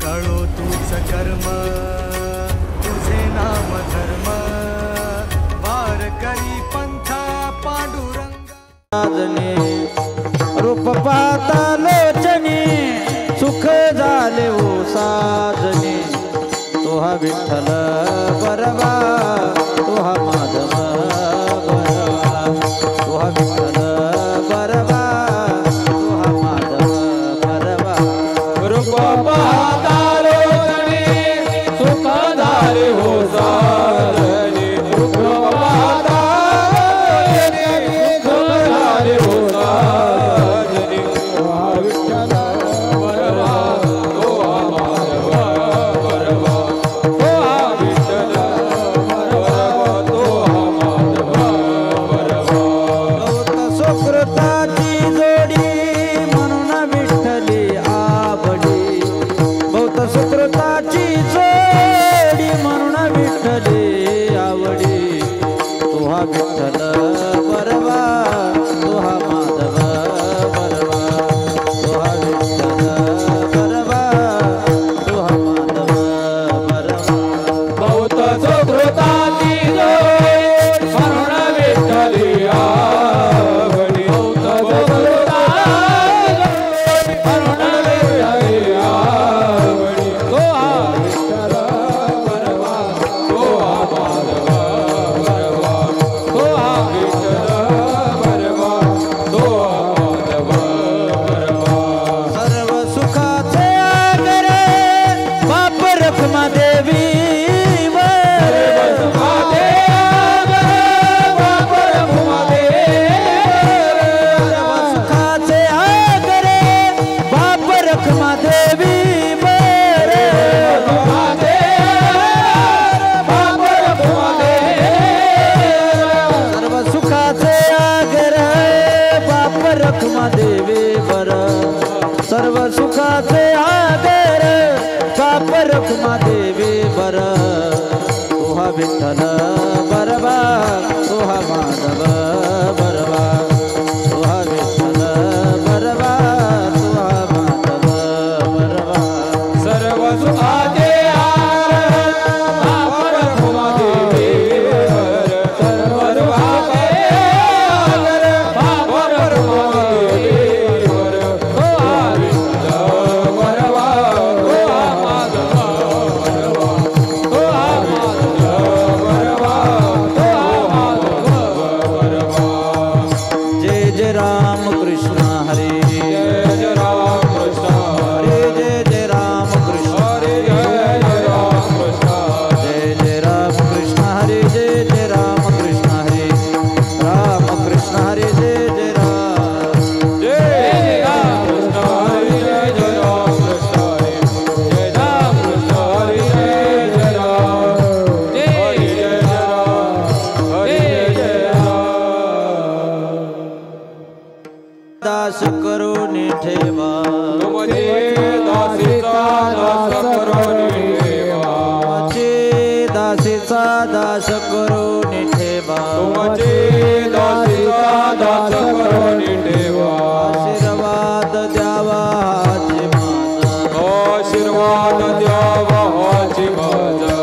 तळो तूच कर्म तुझे नाम धर्म वार करी पंथा पांडुरंग साजने रूप पाहता लोचनी सुख झाले हो साजने तो हा विठ्ठल बरवा तो हा माधव बरवा तो हा विठ्ठल बरवा तो हा माधव बरवा रूप पाहता लोचनी सुख झाले हो साजने रूप पाहता लोचनी सुख झाले हो साजने तो हा विठ्ठल बरवा तो हा माधव बरवा तो हा विठ्ठल बरवा तो हा माधव बरवा बहुत सुकृताची जोडी म्हणून विठ्ठली आवडी बहुत सुकृताची जोडी म्हणून विठ्ठली आवडी तो हा विठ्ठल बरवा तो हा माधव बरवा तो हा विठ्ठल बरवा तो हा माधव बरवा बहुत सुकृताची जोड म्हणून विठ्ठली आवडी बहुत सुकृताची जोड म्हणून विठ्ठली आवडी तो हा विठ्ठल बरवा तो हा माधव बरवा तो हा विठ्ठल बरवा तो हा माधव बरवा सर्व सुखाचे आगरे बाप रखमा देवी सुखाचे आगरे बाप रखमा देवी सर्व सुखाचे आगरे बाप रखमा देवी बर सर्व सुखाचे आगर बाप रखमा देवी बर तो हा विठ्ठल बरवा तो हा माधव बरवा तो हा विठ्ठल बरवा तो हा माधव बरवा सर्व सुखाचे बाप रखमा देवी सर्व सुखाचे बाप रखमा देवी तो हा विठ्ठल बरवा तो हा माधव बरवा तो हा माधव बरवा तो हा माधव बरवा जय जय राम कृष्ण हरे जय जय राम कृष्ण हरे जय जय राम कृष्ण हरे जय जय राम कृष्ण जय जय राम कृष्ण हरे जय जय राम कृष्ण हरे राम कृष्ण हरे जय जय राम जय राम कृष्ण हरे जय जय राम कृष्ण हरे जय राम कृष्ण हरे जय जय राम जय जय राम हरे जय राम दास करून ठेवा तुमचे दासीचा दास करून ठेवा तुमचे दासीचा दास करून ठेवा तुमचे दासीचा दास करून ठेवा आशीर्वाद द्यावा हाची माझा आशीर्वाद द्यावा हाची माझा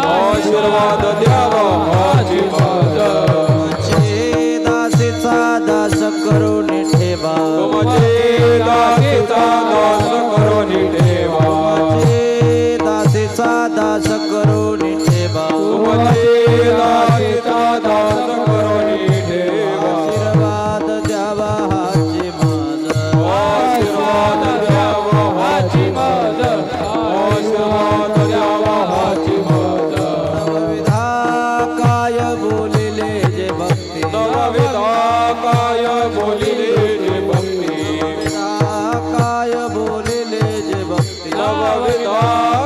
आशीर्वाद द्यावा हाची माझा तुमचे दासीचा दास करून ठेवा तुमचे दासीचा दास करून ठेवा तुमचे दासीचा दास करून ठेवा तुमचे दासीचा दास करून ठेवा आशीर्वाद द्यावा हाची माझा आशीर्वाद द्यावा हाची माझा आशीर्वाद द्यावा हाची माझा नवविधा काय बोलिले जे भक्ती नवविधा काय बोलिले जे भक्ती काय बोलिले जे भक्ती नवविधा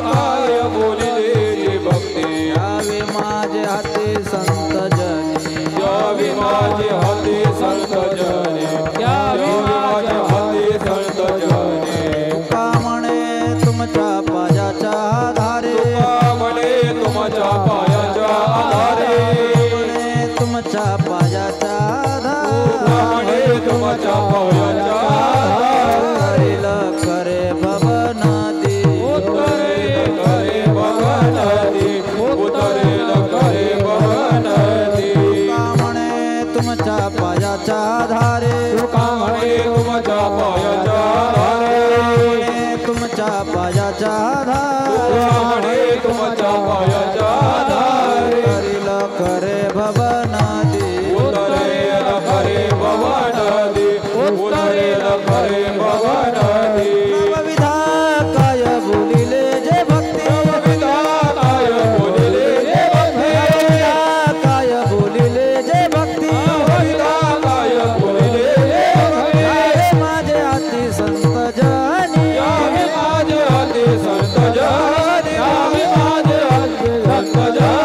काय बोलिले जे भक्ती यावे माझे हाती संत जनी यावी माझे हाती संत जने यावी माझे हाती संत जने तुका म्हणे तुमच्या पायाच्या आधारे म्हणे तुमच्या पायाच्या आधारे म्हणे तुमच्या पायाच्या आधारे म्हणे तुमच्या पायाच्या आधारे करे भवनादी उत्तरे पायाचा आधार म्हणे तुमच्या पायाच्या आधारे करील खरे भवनादी उतरेल खरे भवनादी उतरेल खरे भवनादी नवविधा काय बोलिले जे भक्ती नवविधा काय बोलिले जे भक्ती काय बोलिले जे भक्ती नवविधा काय बोलिले जे भक्ती आहे माझे अति संत जनी यावे माझे अति संत जनी यावे माझे अति संत जनी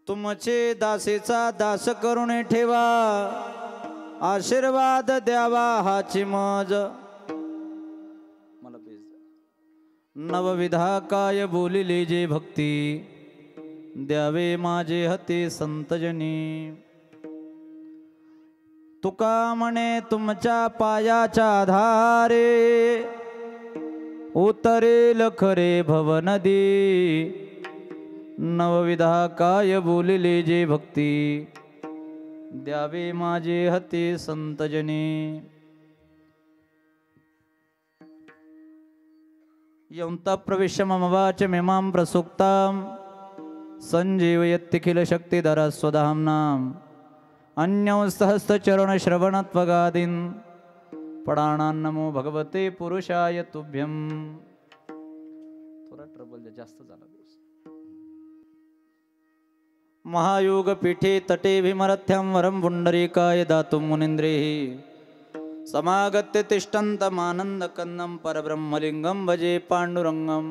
तुमचे दासीचा दास करून ठेवा आशीर्वाद द्यावा हाची मज नवविधा काय बोलिले जे भक्ती द्यावे माझे हते संतजनी तुका म्हणे तुमच्या पायाच्या आधारे उतरेल खरे भवनदी नवविधा काय बोलिले जे भक्ती द्यावे माझे हते संतजने यंता प्रविश्य मम वाचमिमां प्रसुक्तां संजीवयत्यखिल शक्तिधर स्वधाम्नाम् अन्यौ सहस्रचरण श्रवणत्वगादीन् पडाणान् नमो भगवते पुरुषाय तुभ्यं थोड़ा ट्रबल जास्त झाला महायोग पीठे तटे विमरथ्यां वरं पुंडरीकाय दातुं मुनीन्द्रेः समागत्य तिष्ठन्तमानन्दकन्दं परब्रह्मलिङ्गं भजे पाण्डुरङ्गम्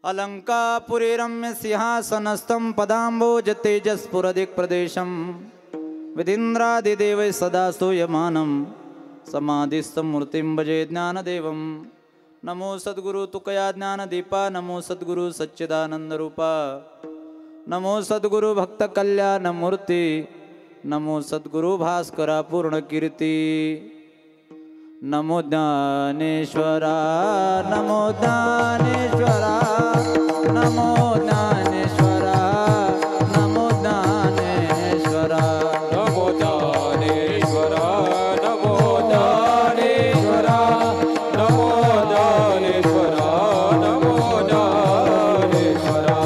अलङ्कापुरी रम्य सिंहासनस्थं पदाम्बोजतेजस्फुरदिक्प्रदेशं विधीन्द्रादिदेवैः सदा स्तूयमानं समाधिस्थं मूर्तिं भजे ज्ञानदेवं नमो सद्गुरु तुकया ज्ञानदीपा नमो सद्गुरु सच्चिदानन्दरूपा नमो सद्गुरु भक्त कल्याण मूर्ति नमो सद्गुरु भास्करा पूर्ण कीर्ति नमो ज्ञानेश्वरा नमो ज्ञानेश्वरा नमो ज्ञानेश्वरा नमो ज्ञानेश्वरा नमो ज्ञानेश्वरा नमो ज्ञानेश्वरा नमो ज्ञानेश्वरा नमो ज्ञानेश्वरा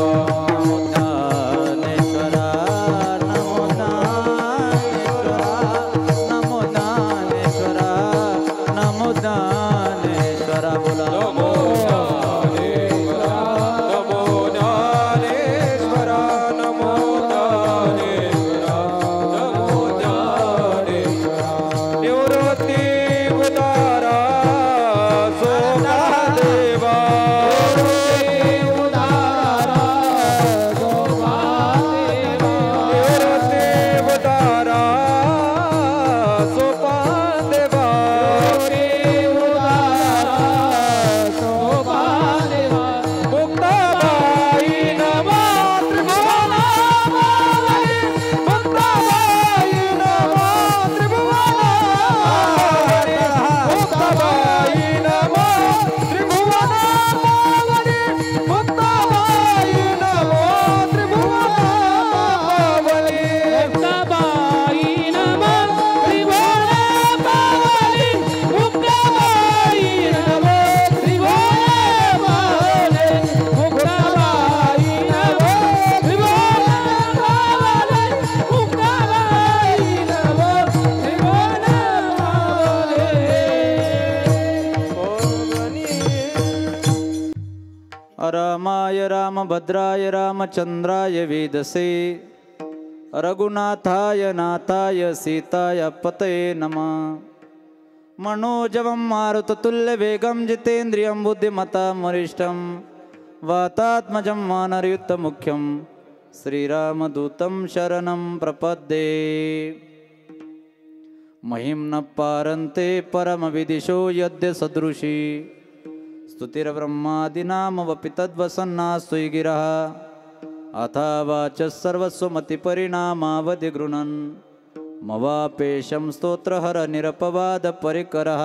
रामाय रामभद्राय रामचंद्राय वेदसे रघुनाथाय नाथाय सीताय पतये नमः मनोजवं मारुततुल्यवेगं जितेन्द्रियं बुद्धिमतां वरिष्ठं वातात्मजं वानरयुक्तमुख्यं श्रीरामदूतं शरणं प्रपद्ये। महिं न पारन्ते परमविदिशो यद्य सदृशी स्तुतिर्ब्रह्मादीनामवपि तद्वसन्नास्तु गिरः अथा वाचः सर्वस्वमतिपरिणामावधि गृह्णन् मवापेशं स्तोत्रहर निरपवादपरिकरः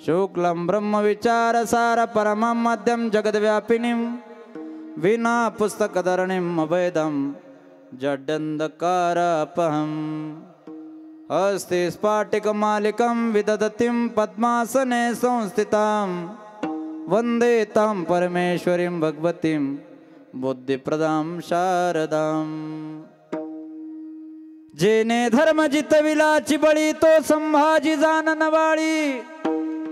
शुक्लं ब्रह्मविचारसार परमं मध्यं जगद्व्यापिनीं विना पुस्तकधरणिं अभेदं जड्डन्धकारापहम् हस्ते स्फाटिकमालिकं विदधतीं पद्मासने संस्थितां वन्दे तां परमेश्वरीं भगवतीं बुद्धिप्रदां शारदाम्। जेने धर्म जितविलाची बळी तो संभाजी जाननवाळी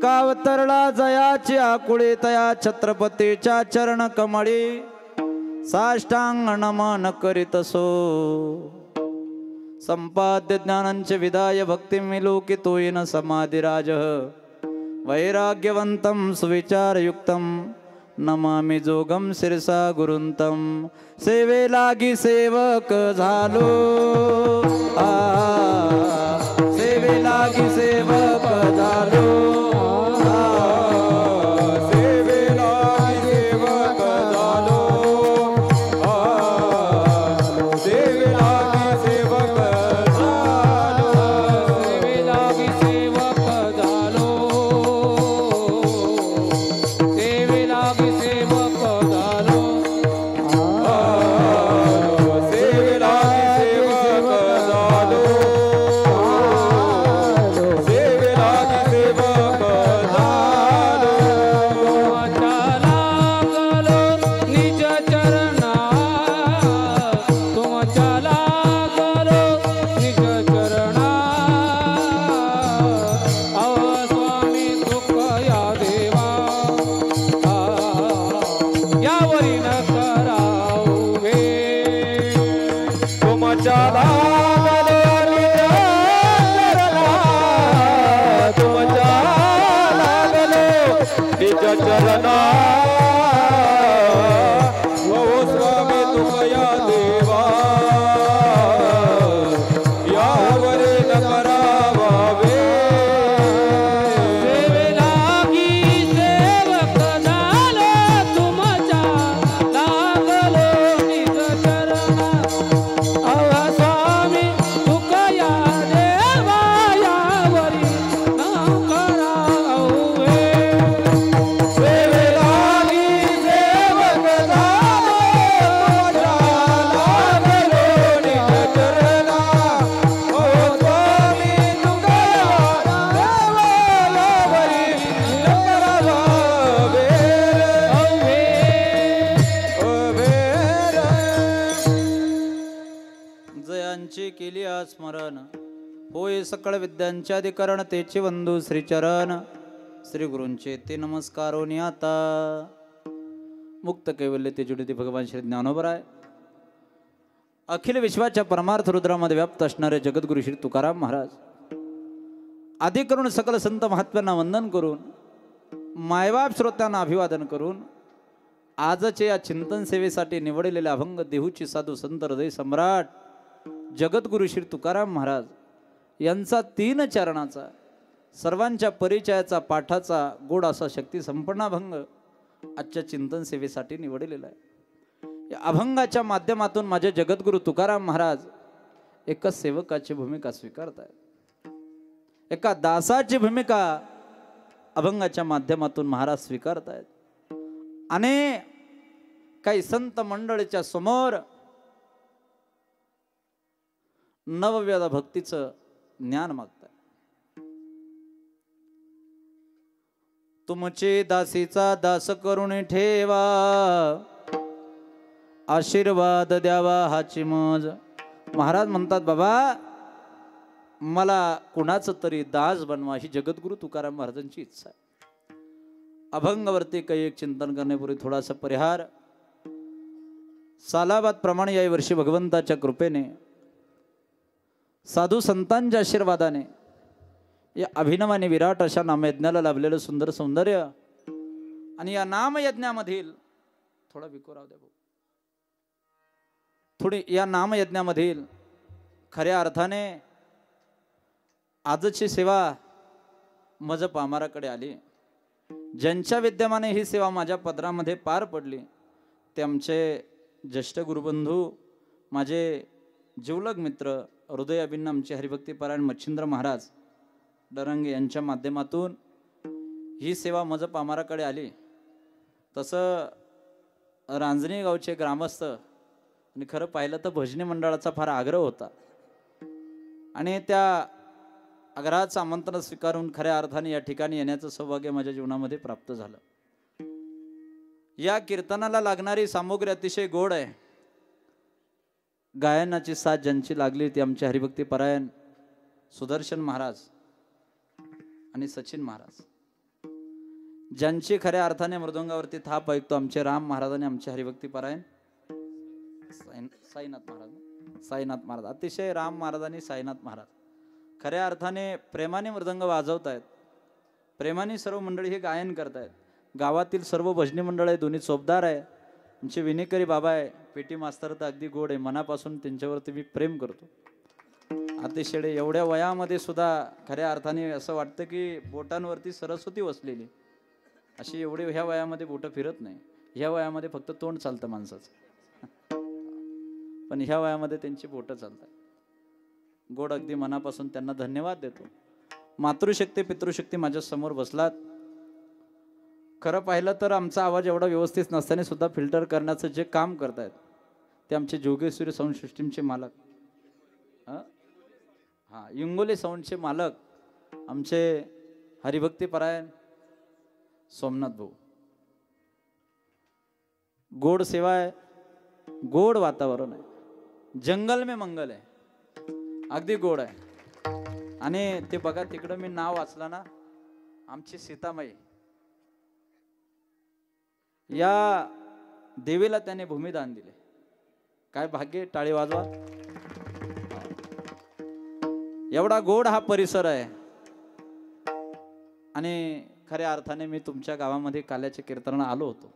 कावतरला जयाची आकुळी तया छत्रपतीच्या चरण कमळी साष्टांग नमन करीतसो संपाद्य ज्ञानंच विदाय भक्ती विलोकितो येन समाधिराज वैराग्यवंतं सुविचारयुक्तं नमामि जोगम शिरसा गुरुंतम सेवे लागी सेवक झालो सेवे लागी सेवक झालो सेवे लागी सेवक झालो सेवे लागी सेवक झालो सेवे लागी सेवक झालो सेवे लागी सेवक झालो सेवे लागी सेवक झालो सेवे लागी सेवक झालो तुमच्या लागलो निज चरणा अव स्वामी दुःख या देवा यावरी न करावे तुमच्या लागलो निज चरणा तुमच्या लागलो निज चरणा ओ स्वामी तुमया देवा यावरी न करावे सेवे लागी सेवक झालो तुमच्या लागलो निज चरणा अव स्वामी तुकया देवा यावरी न करावे सेवे लागी सेवक झालो तुमच्या लागलो निज चरणा ओ स्वामी तुकया देवा यावरी न करावे जयांची केली स्मरण होय सकळ विद्यांचे अधिकरण तेचे वंदू श्रीचरण श्री गुरूंचे ते नमस्कारोनी आता मुक्त कैवल्य ते जुडिती भगवान श्री ज्ञानोबराय अखिल विश्वाच्या परमार्थ रुद्रामध्ये व्याप्त असणारे जगद्गुरु श्री तुकाराम महाराज आदी करून सकल संत महात्म्यांना वंदन करून मायबाप श्रोत्यांना अभिवादन करून आजचे या चिंतन सेवेसाठी निवडलेले अभंग देहूची साधू संत हृदय सम्राट जगद्गुरु श्री तुकाराम महाराज यांचा 3 चरणाचा सर्वांच्या परिचयाचा पाठाचा गोड असा शक्ती संपन्न अभंग आजच्या चिंतन सेवेसाठी निवडलेला आहे। या अभंगाच्या माध्यमातून माझे जगद्गुरु तुकाराम महाराज एका सेवकाची भूमिका स्वीकारतात, एका दासाची भूमिका अभंगाच्या माध्यमातून महाराज स्वीकारतायत आणि काही संत मंडळीच्या समोर नवव्यद भक्तीचं ज्ञान मागताय। तुमचे दासीचा दास करून ठेवा आशीर्वाद द्यावा हाची मज। महाराज म्हणतात बाबा मला कुणाचं तरी दास बनवा ही जगद्गुरु तुकाराम महाराजांची इच्छा आहे। अभंगावरती काही एक चिंतन करण्यापूर्वी थोडासा परिहार। सालाबाद प्रमाणे या वर्षी भगवंताच्या कृपेने साधू संतांच्या आशीर्वादाने या अभिनव आणि विराट अशा नामयज्ञाला लाभलेलं सुंदर सौंदर्य आणि या नामयज्ञामधील थोडा विकोराव द्या भाऊ, थोडी या नामयज्ञामधील खऱ्या अर्थाने आजची सेवा मज पामाराकडे आली. ज्यांच्या विद्यमाने ही सेवा माझ्या पदरामध्ये पार पडली ते आमचे ज्येष्ठ गुरुबंधू, माझे जिवलग मित्र, हृदयाभिन्न आमचे हरिभक्तीपरायण मच्छिंद्र महाराज डरंगे यांच्या माध्यमातून ही सेवा मज पामाराकडे आली. तसं रांजणी गावचे ग्रामस्थ आणि खरं पाहिलं तर भजनी मंडळाचा फार आग्रह होता आणि त्या आग्रहाचं आमंत्रण स्वीकारून खऱ्या अर्थाने या ठिकाणी येण्याचं सौभाग्य माझ्या जीवनामध्ये प्राप्त झालं. या कीर्तनाला लागणारी सामुग्री अतिशय गोड आहे. गायनाची साथ ज्यांची लागली ती आमचे हरिभक्तीपरायण सुदर्शन महाराज आणि सचिन महाराज. ज्यांची खऱ्या अर्थाने मृदंगावरती थाप ऐकतो आमचे राम महाराज आणि आमचे हरिभक्तीपरायण साईनाथ महाराज. अतिशय राम महाराज आणि साईनाथ महाराज खऱ्या अर्थाने प्रेमाने मृदंग वाजवत आहेत. प्रेमाने सर्व मंडळी हे गायन करतायत. गावातील सर्व भजनी मंडळ आहे, दोन्ही चोपदार आहे. आमचे विनेकरी बाबा आहे, पेटी मास्तर तर अगदी गोड आहे. मनापासून त्यांच्यावरती मी प्रेम करतो. अतिशय एवढ्या वयामध्ये सुद्धा खऱ्या अर्थाने असं वाटतं की बोटांवरती सरस्वती वसलेली अशी. एवढे ह्या वयामध्ये बोटं फिरत नाही. ह्या वयामध्ये फक्त तोंड चालतं माणसाचं, पण ह्या वयामध्ये त्यांची बोटं चालतात. गोड अगदी मनापासून त्यांना धन्यवाद देतो. मातृशक्ती पितृशक्ती माझ्या समोर बसलात. खरं पाहिलं तर आमचा आवाज एवढा व्यवस्थित नसताना सुद्धा फिल्टर करण्याचं जे काम करतायत ते आमचे जोगेश्वरी साऊंड सिस्टीमचे मालक, इंगोली साऊंडचे मालक आमचे हरिभक्तीपरायण सोमनाथ भाऊ. गोड सेवा आहे, गोड वातावरण आहे, जंगल में मंगल आहे, अगदी गोड आहे. आणि ते बघा तिकडं मी नाव वाचलं ना, आमची सीतामाई, या देवीला त्याने भूमिदान दिले. काय भाग्य, टाळी वाजवा. एवढा गोड हा परिसर आहे. आणि खऱ्या अर्थाने मी तुमच्या गावामध्ये काल्याच्या कीर्तनाला आलो होतो.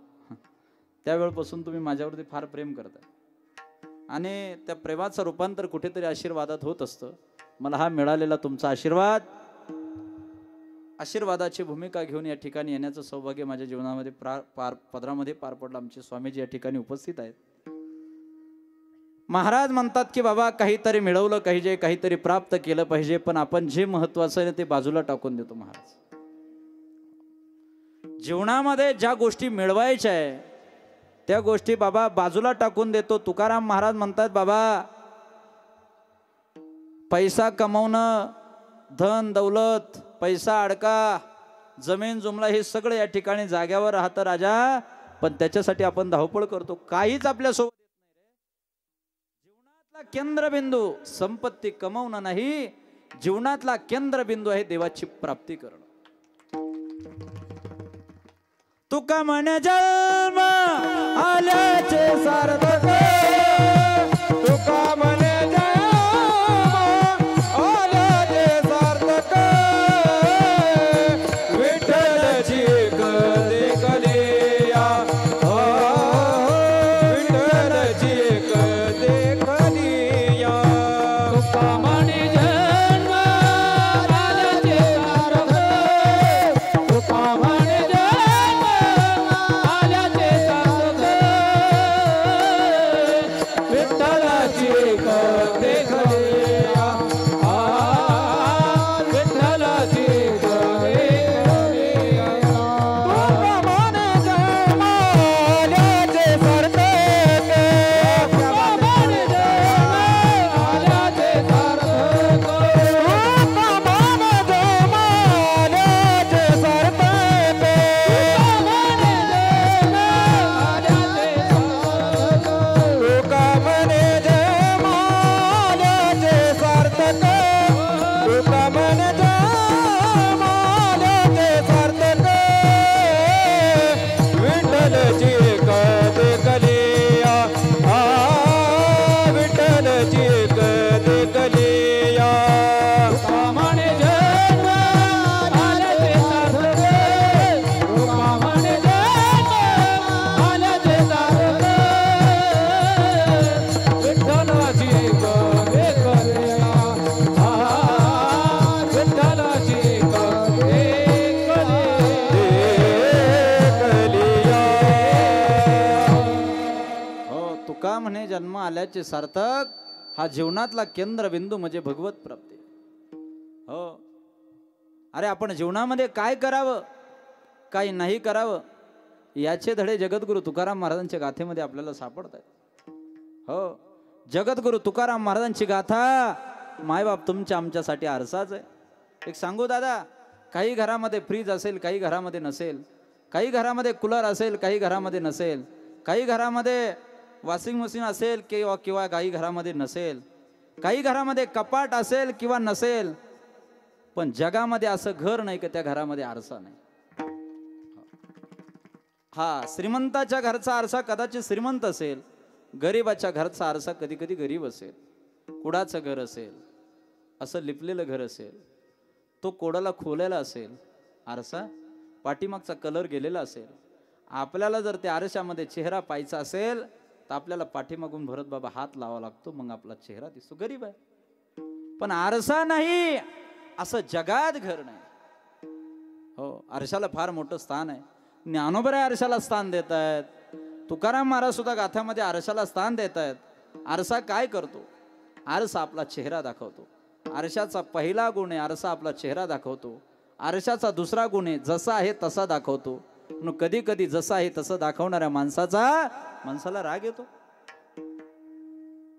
त्यावेळपासून तुम्ही माझ्यावरती फार प्रेम करताय आणि त्या प्रेमाचं रूपांतर कुठेतरी आशीर्वादात होत असतं. मला हा मिळालेला तुमचा आशीर्वाद, आशीर्वादाची भूमिका घेऊन या ठिकाणी येण्याचं सौभाग्य माझ्या जीवनामध्ये पदरामध्ये पार पडलं. आमचे स्वामीजी या ठिकाणी उपस्थित आहेत. महाराज म्हणतात की बाबा काहीतरी मिळवलं पाहिजे, काहीतरी प्राप्त केलं पाहिजे, पण आपण जे महत्वाचं आहे ते बाजूला टाकून देतो. महाराज जीवनामध्ये ज्या गोष्टी मिळवायच्या आहे त्या गोष्टी बाबा बाजूला टाकून देतो. तुकाराम महाराज म्हणतात बाबा पैसा कमवणं, धन दौलत, पैसा अडका, जमीन जुमला हे सगळं या ठिकाणी जाग्यावर राहतं राजा, पण त्याच्यासाठी आपण धावपळ करतो. काहीच आपल्या सोबत येत नाही रे. जीवनातला केंद्रबिंदू संपत्ती कमवणं नाही, जीवनातला केंद्रबिंदू आहे देवाची प्राप्ती करणं. तुका म्हणे जन्म आल्याचे सार्थक, तुका म्हणे जन्म आल्याचे सार्थक. हा जीवनातला केंद्रबिंदू म्हणजे भगवत प्राप्ती. हो, अरे आपण जीवनामध्ये काय करावं काय नाही करावं याचे धडे जगद्गुरु तुकाराम महाराजांच्या गाथेमध्ये आपल्याला सापडत आहेत. हो, जगद्गुरु तुकाराम महाराजांची गाथा मायबाप तुमच्या आमच्यासाठी आरसाच आहे. एक सांगू दादा, काही घरामध्ये फ्रीज असेल, काही घरामध्ये नसेल, काही घरामध्ये कूलर असेल, काही घरामध्ये नसेल, काही घरामध्ये वॉशिंग मशीन असेल किंवा काही घरामध्ये नसेल, काही घरामध्ये कपाट असेल किंवा नसेल, पण जगामध्ये असं घर नाही की त्या घरामध्ये आरसा नाही. हा, श्रीमंताच्या घरचा आरसा कदाचित श्रीमंत असेल, गरीबाच्या घरचा आरसा कधी कधी गरीब असेल. कुडाचं घर असेल, असं लिपलेलं घर असेल, तो कोडाला खोलेला असेल, आरसा पाठीमागचा कलर गेलेला असेल. आपल्याला जर त्या आरशामध्ये चेहरा पाहायचा असेल तर आपल्याला पाठीमागून भरत बाबा हात लावा लागतो, मग आपला चेहरा दिसतो. गरीब आहे, पण आरसा नाही असं जगात घर नाही. हो, आरशाला फार मोठं स्थान आहे. ज्ञानोबा आरशाला स्थान देत आहेत, तुकाराम महाराज सुद्धा गाथ्यामध्ये आरशाला स्थान देत आहेत. आरसा काय करतो? आरसा आपला चेहरा दाखवतो. आरशाचा पहिला गुण आहे आरसा आपला चेहरा दाखवतो. आरशाचा दुसरा गुण आहे जसा आहे तसा दाखवतो. कधी कधी जसा आहे तसं दाखवणाऱ्या माणसाला राग येतो.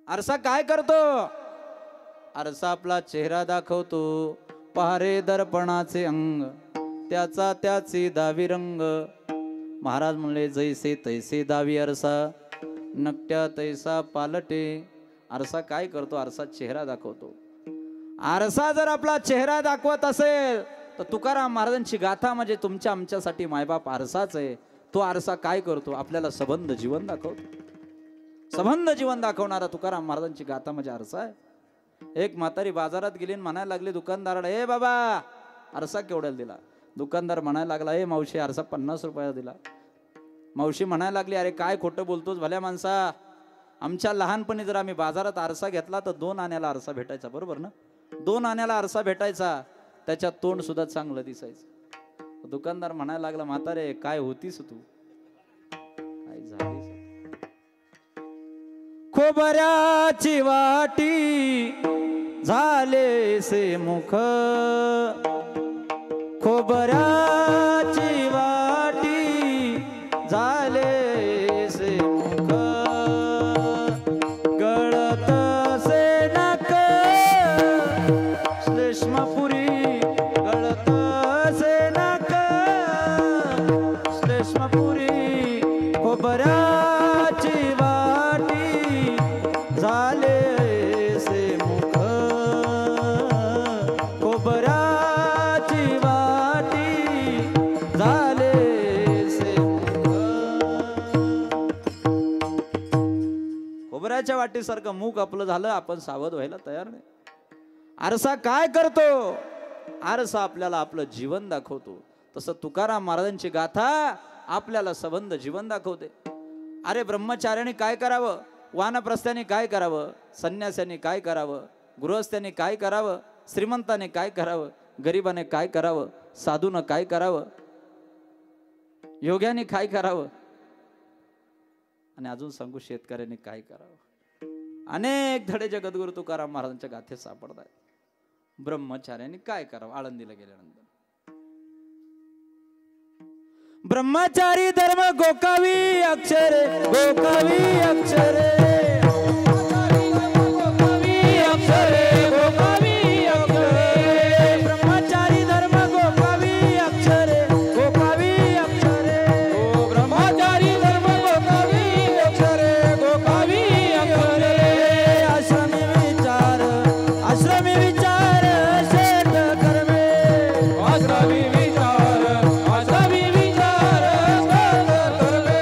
आरसा काय करतो? आरसा आपला चेहरा दाखवतो. पहारे दर्पणाचे अंग, त्याचा त्याचे दावी रंग. महाराज म्हणले जैसे तैसे दावी आरसा, नकट्या तैसा पालटे. आरसा काय करतो? आरसा चेहरा दाखवतो. आरसा जर आपला चेहरा दाखवत असेल तर तुकाराम महाराजांची गाथा म्हणजे तुमच्या आमच्यासाठी मायबाप आरसाच आहे. तो आरसा काय करतो? आपल्याला सबंध जीवन दाखवतो. सबंध जीवन दाखवणारा तुकाराम महाराजांची गाथा म्हणजे आरसा आहे. एक म्हातारी बाजारात गेली आणि म्हणायला लागली दुकानदाराला, ए बाबा आरसा केवढ्याला दिला? दुकानदार म्हणायला लागला, ए मावशी आरसा 50 रुपयाला दिला. मावशी म्हणायला लागली, अरे काय खोटं बोलतोस भल्या माणसा, आमच्या लहानपणी जर आम्ही बाजारात आरसा घेतला तर 2 आण्याला आरसा भेटायचा, बरोबर ना? 2 आण्याला आरसा भेटायचा, त्याच्यात तोंड सुद्धा चांगलं दिसायचं. दुकानदार म्हणायला लागला, म्हातारे काय होतीस तू, काय झालीस? खोबऱ्याची वाटी झाले से मुख, खोबऱ्याची वाटी झाले से मुख, गळत से नक श्लेष्मपुरी, गळत से नक श्लेष्मपुरी, खोबऱ्याची वाटी झाले से मुख, खोबऱ्याची वाटी झाले से मुख. खोबऱ्याच्या वाटीसारखं मुख आपलं झालं, आपण सावध व्हायला तयार नाही. आरसा काय करतो? आरसा आपल्याला आपलं जीवन दाखवतो. तसं तुकाराम महाराजांची गाथा आपल्याला सबंध जीवन दाखवते. अरे ब्रह्मचार्याने काय करावं, वानप्रस्थाने काय करावं, संन्यासाने काय करावं, गृहस्थाने काय करावं, श्रीमंताने काय करावं, गरिबाने काय करावं, साधूनं काय करावं, योग्याने काय करावं, आणि अजून सांगू शेतकऱ्याने काय करावं. अनेक धडे जगद्गुरु तुकाराम महाराजांच्या गाथेत सापडतात. ब्रह्मचार्याने काय करावं आळंदीला गेल्यानंतर, ब्रह्मचारी धर्म गोकावी अक्षरे, गोकावी अक्षरे, गोकावी अक्षरे, गोकावी अक्षरे, ब्रह्मचारी धर्म गोकावी अक्षरे, गोकावी अक्षरे, ओ ब्रह्मचारी धर्म गोकावी अक्षरे, गोकावी अक्षरे. आश्रमी विचार, आश्रमी विचार शेत कर्मे, आश्रमी विचार, आश्रमी विचार शेत कर्मे,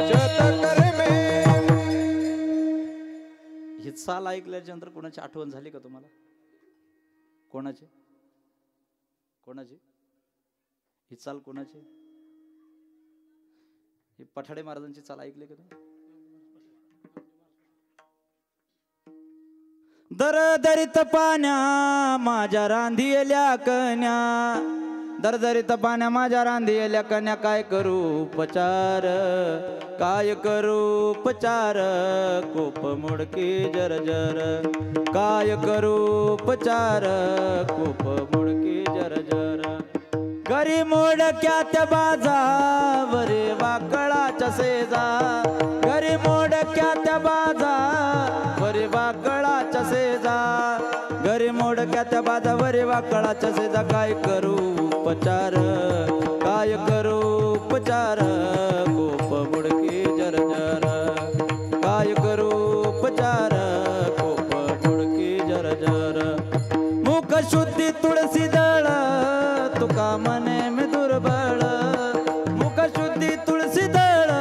शेत कर्मे. ही चाल ऐकल्याच्या नंतर कोणाची आठवण झाली का तुम्हाला? कोणाची? कोणाची ही चाल? कोणाची? ही पठाडे महाराजांची चाल ऐकली का तुम्ही? दर दरीत पाण्या माझ्या रांधियल्या कन्या, दरदरीत पाण्या माझ्या रांधी येल्या कन्या काय करू उपचार काय करू उपचार कोप मुडकी जरजर काय करू उपचार कोप मुडकी जरजर घरी मोडक्यात बाजा वरे वाकळाच्या सेजा घरी मोडक्यात बाजा वरे वाकळाच्या सेजा घरी मोडक्यात बाजा वरे वाकळाच्या सेजा काय करू उपचार काय करू उपचार कोप मुडकी जरजर काय करू उपचार कोप मुडकी जरजर मुख शुद्धी तुळसी दळ तुका मने मी दुर्बळ मुख शुद्धी तुळसी दळ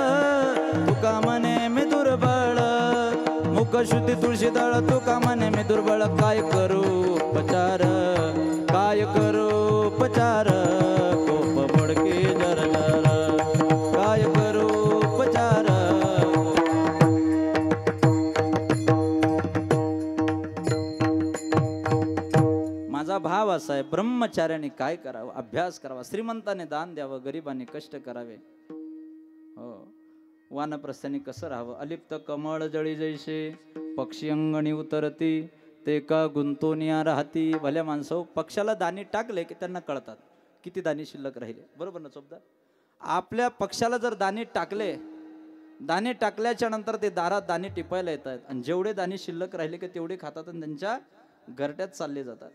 तुका मने मी दुर्बळ मुख शुद्धी तुळशी दळ तुका मने मी दुर्बळ काय करू उपचार काय करू उपचार कोप मुडकी जरजर काय करू उपचार माझा भाव असा आहे ब्रह्मचार्याने काय करावं अभ्यास करावा श्रीमंताने दान द्यावं गरिबांनी कष्ट करावे हो वानप्रस्थानी कसं राहावं अलिप्त कमळ जळी जैसे पक्षी अंगणी उतरती ते का गुंतोनिया राहती भल्या माणसं पक्षाला दाणी टाकले की त्यांना कळतात किती दाणी शिल्लक राहिले बरोबर ना चोपदा आपल्या पक्षाला जर दाणी टाकले दाणे टाकल्याच्या नंतर ते दारात दाणे टिपायला येतात आणि जेवढे दाणे शिल्लक राहिले की तेवढे खातात आणि त्यांच्या घरट्यात चालले जातात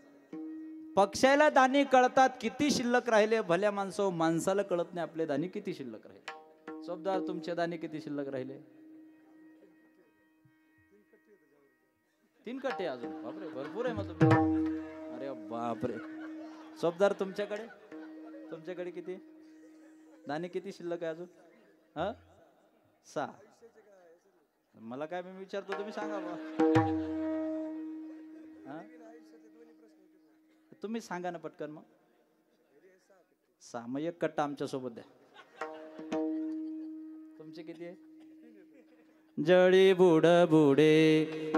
पक्षाला दाणे कळतात किती शिल्लक राहिले भल्या माणसं माणसाला कळत नाही आपले दाणे किती शिल्लक राहिले चोपदार तुमचे दाणे किती शिल्लक राहिले 3 कट्टे अजून बापरे भरपूर आहे मग तुम्ही अरे बापरे चोपदार तुमच्याकडे किती दाणे किती शिल्लक आहे अजून हा 6 मला काय मी विचारतो तुम्ही सांगा बा तुम्ही सांगा ना पटकन मग 6 मग 1 कट्टा आमच्या सोबत द्या तुमचे किती आहे जळी बुड बुडे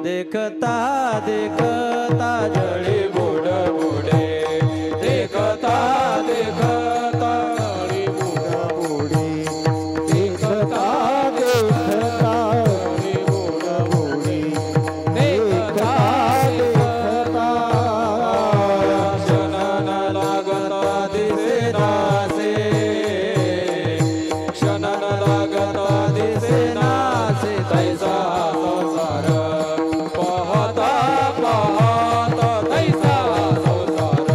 देखता देखता जळी बुड बुडे देखता देखता जळी बुड बुडे देखता देखता जळी बुड बुडे देखता देखता क्षणन लागता दिसे नासे क्षणन लागता दिसे नासे तैसा संसार पाहता पाहता तैसा संसार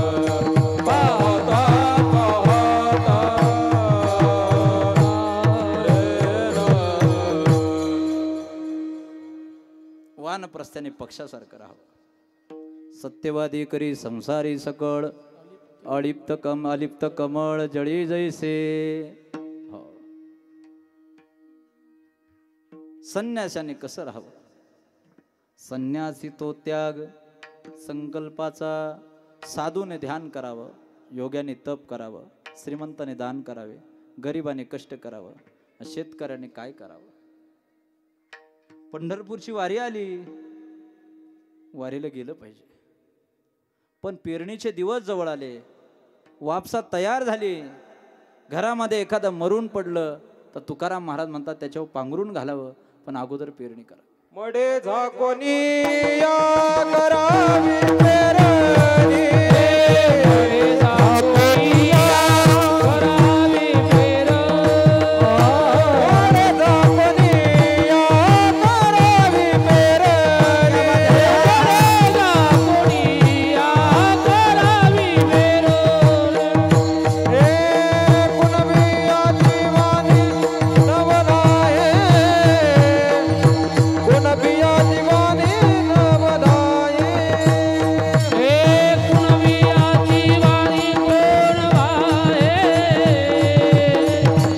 पाहता पाहता वानप्रस्थाने पक्षासारखं राहावं सत्यवादी करी संसारी सकळ अलिप्त कमळ जळी जैसे हो संन्यासाने कसं राहावं संन्यासी तो त्याग संकल्पाचा साधूने ध्यान करावं योग्याने तप करावं श्रीमंताने दान करावे गरिबाने कष्ट करावं शेतकऱ्याने काय करावं पंढरपूरची वारी आली वारीला गेलं पाहिजे पण पेरणीचे दिवस जवळ आले वापसा तयार झाली घरामध्ये एखादं मरून पडलं तर तुकाराम महाराज म्हणतात त्याच्यावर पांघरून घालावं पण अगोदर पेरणी करा मडे झाकोनी या करावी पेरणी मडे झाकोनी या करावी पेरणी मडे झाकोनी या करावी पेरणी मडे झाकोनी या करावी पेरणी हे कुणबिया जीवानी नवलाये कुणबिया जीवानी नवलाये हे कुणबिया जीवानी कोण वाये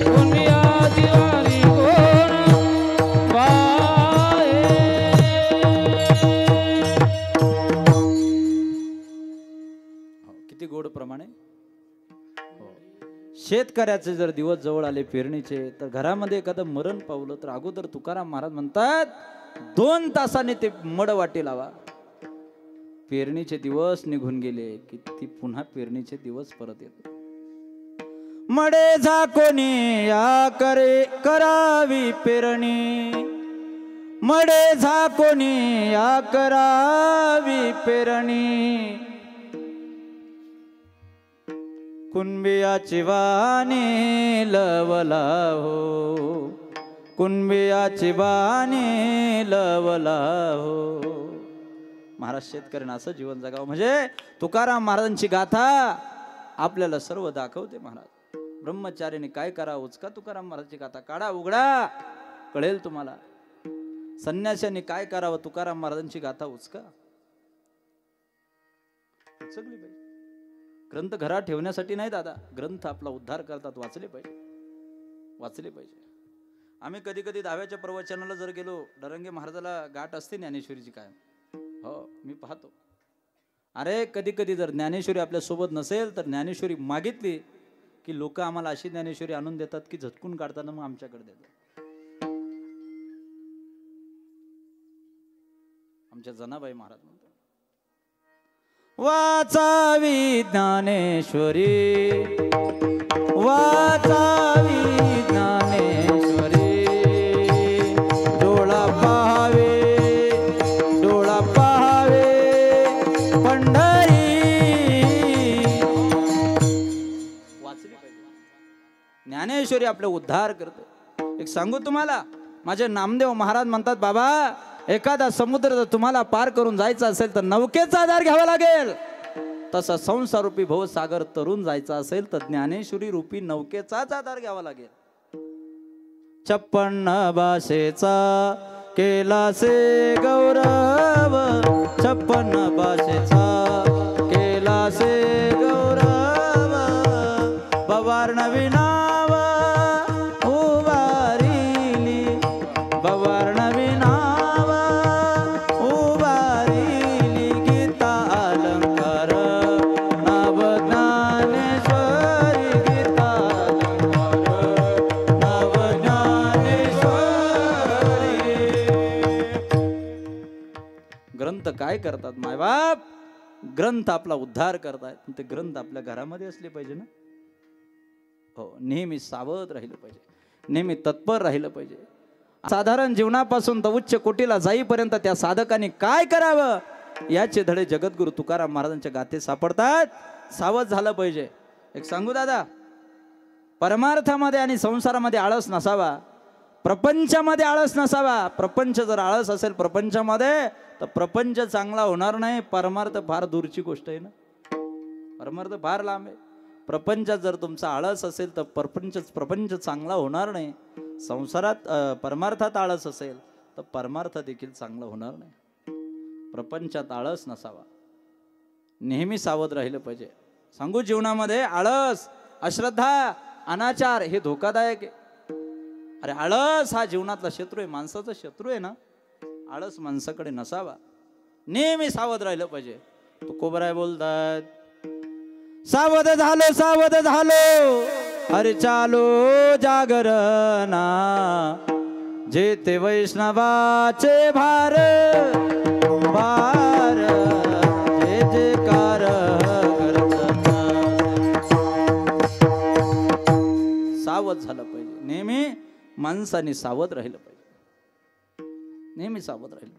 कुणबिया जीवानी कोण वाये किती गोड प्रमाणे शेतकऱ्याचे जर दिवस जवळ आले पेरणीचे तर घरामध्ये एखादं मरण पावलं तर अगोदर तुकाराम महाराज म्हणतात 2 तासाने ते मड वाटे लावा पेरणीचे दिवस निघून गेले की ती पुन्हा पेरणीचे दिवस परत येतो मडे झाकोनी या करावी पेरणी, मडे झाकोनी या करावी पेरणी, कुणबियाची वाणी लवला हो, कुणबियाची वाणी लवला हो. महाराज शेतकऱ्यांना असं जीवन जगावं म्हणजे तुकाराम महाराजांची गाथा आपल्याला सर्व दाखवते. महाराज ब्रह्मचार्याने काय करावं उचका तुकाराम महाराजांची गाथा काढा उघडा कळेल तुम्हाला. संन्याशांनी काय करावं तुकाराम महाराजांची गाथा उचका उचकली पाहिजे. ग्रंथ घरात ठेवण्यासाठी नाही दादा, ग्रंथ आपला उद्धार करतात. वाचले पाहिजे, वाचले पाहिजे. आम्ही कधी कधी दहाव्याच्या प्रवचनाला जर गेलो, डरंगे महाराजाला गाठ असते ज्ञानेश्वरीची काय, हो मी पाहतो. अरे कधी कधी जर ज्ञानेश्वरी आपल्या सोबत नसेल तर ज्ञानेश्वरी मागितली की लोक आम्हाला अशी ज्ञानेश्वरी आणून देतात की झटकून काढताना मग आमच्याकडे देतात. आमच्या जनाबाई महाराज म्हणतात वाचावी ज्ञानेश्वरी, वाचावी ज्ञानेश्वरी, डोळा पाहावे, डोळा पाहावे पंढरी. वाचली पाहिजे ज्ञानेश्वरी आपले उद्धार करते. एक सांगू तुम्हाला, माझे नामदेव महाराज म्हणतात बाबा एखादा समुद्र जर तुम्हाला पार करून जायचा असेल तर नौकेचा आधार घ्यावा लागेल. तसा संसार रूपी भवसागर तरुण जायचा असेल तर ज्ञानेश्वरी रूपी नौकेचाच आधार घ्यावा लागेल. 56 भाषेचा केला से गौरव, 56 भाषेचा केला से गौरव, पवार नवी नाव उभारिली, पवार नवी नाव उभारिली, गीता अलंकार नाव ज्ञानेश्वरी, गीता अलंकार नाव ज्ञानेश्वरी. ग्रंथ काय करतात मायबाप, ग्रंथ आपला उद्धार करतात. ते ग्रंथ आपल्या घरामध्ये असले पाहिजे ना. हो नेहमी सावध राहिलं पाहिजे, नेहमी तत्पर राहिलं पाहिजे. साधारण जीवनापासून तर उच्च कोटीला जाईपर्यंत त्या साधकाने काय करावं याचे धडे जगद्गुरु तुकाराम महाराजांच्या गाथे सापडतात. सावध झालं पाहिजे. एक सांगू दादा, परमार्थामध्ये आणि संसारामध्ये आळस नसावा, प्रपंचामध्ये आळस नसावा. प्रपंच जर आळस असेल प्रपंचामध्ये तर प्रपंच चांगला होणार नाही. परमार्थ फार दूरची गोष्ट आहे ना, परमार्थ फार लांब आहे. प्रपंचात जर तुमचा आळस असेल तर प्रपंच चांगला होणार नाही. संसारात परमार्थात आळस असेल तर परमार्थ देखील चांगला होणार नाही. प्रपंचात आळस नसावा, नेहमी सावध राहिलं पाहिजे. सांगू जीवनामध्ये आळस, अश्रद्धा, अनाचार हे धोकादायक आहे. अरे आळस हा जीवनातला शत्रू आहे, माणसाचा शत्रू आहे ना. आळस माणसाकडे नसावा, नेहमी सावध राहिलं पाहिजे. तुकोबराय बोलतात सावध झालो, सावध झालो, अरे चालो जागरणा, जेते वैष्णवाचे भार भार, जे जेकार करता. सावध झालं पाहिजे, नेहमी माणसाने सावध राहिलं पाहिजे, नेहमी सावध राहिलं.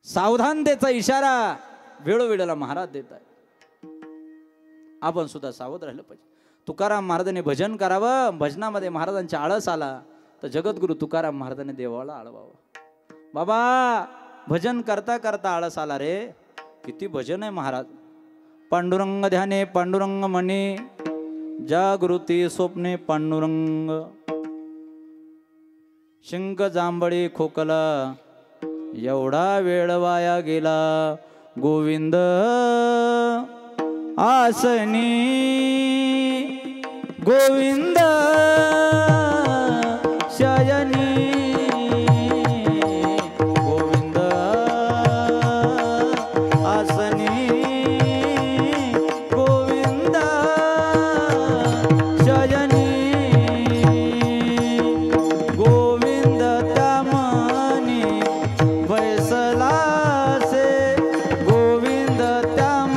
सावधानतेचा इशारा वेळोवेळेला महाराज देत आहे. आपण सुद्धा सावध राहिलं पाहिजे. तुकाराम महाराजांनी भजन करावं, भजनामध्ये महाराजांच्या आळस आला तर जगद्गुरु तुकाराम महाराजांनी देवाला आळवावं. बाबा भजन करता करता आळस आला रे. किती भजन आहे महाराज. पांडुरंग ध्याने पांडुरंग म्हणे, जागृती स्वप्ने पांडुरंग, शिंक जांभळी खोकला, एवढा वेळ वाया गेला गोविंद आसनी, गोविंद शयनी, गोविंद आसनी, गोविंद शयनी, गोविंद त्यामनी बैसला से, गोविंद त्यामनी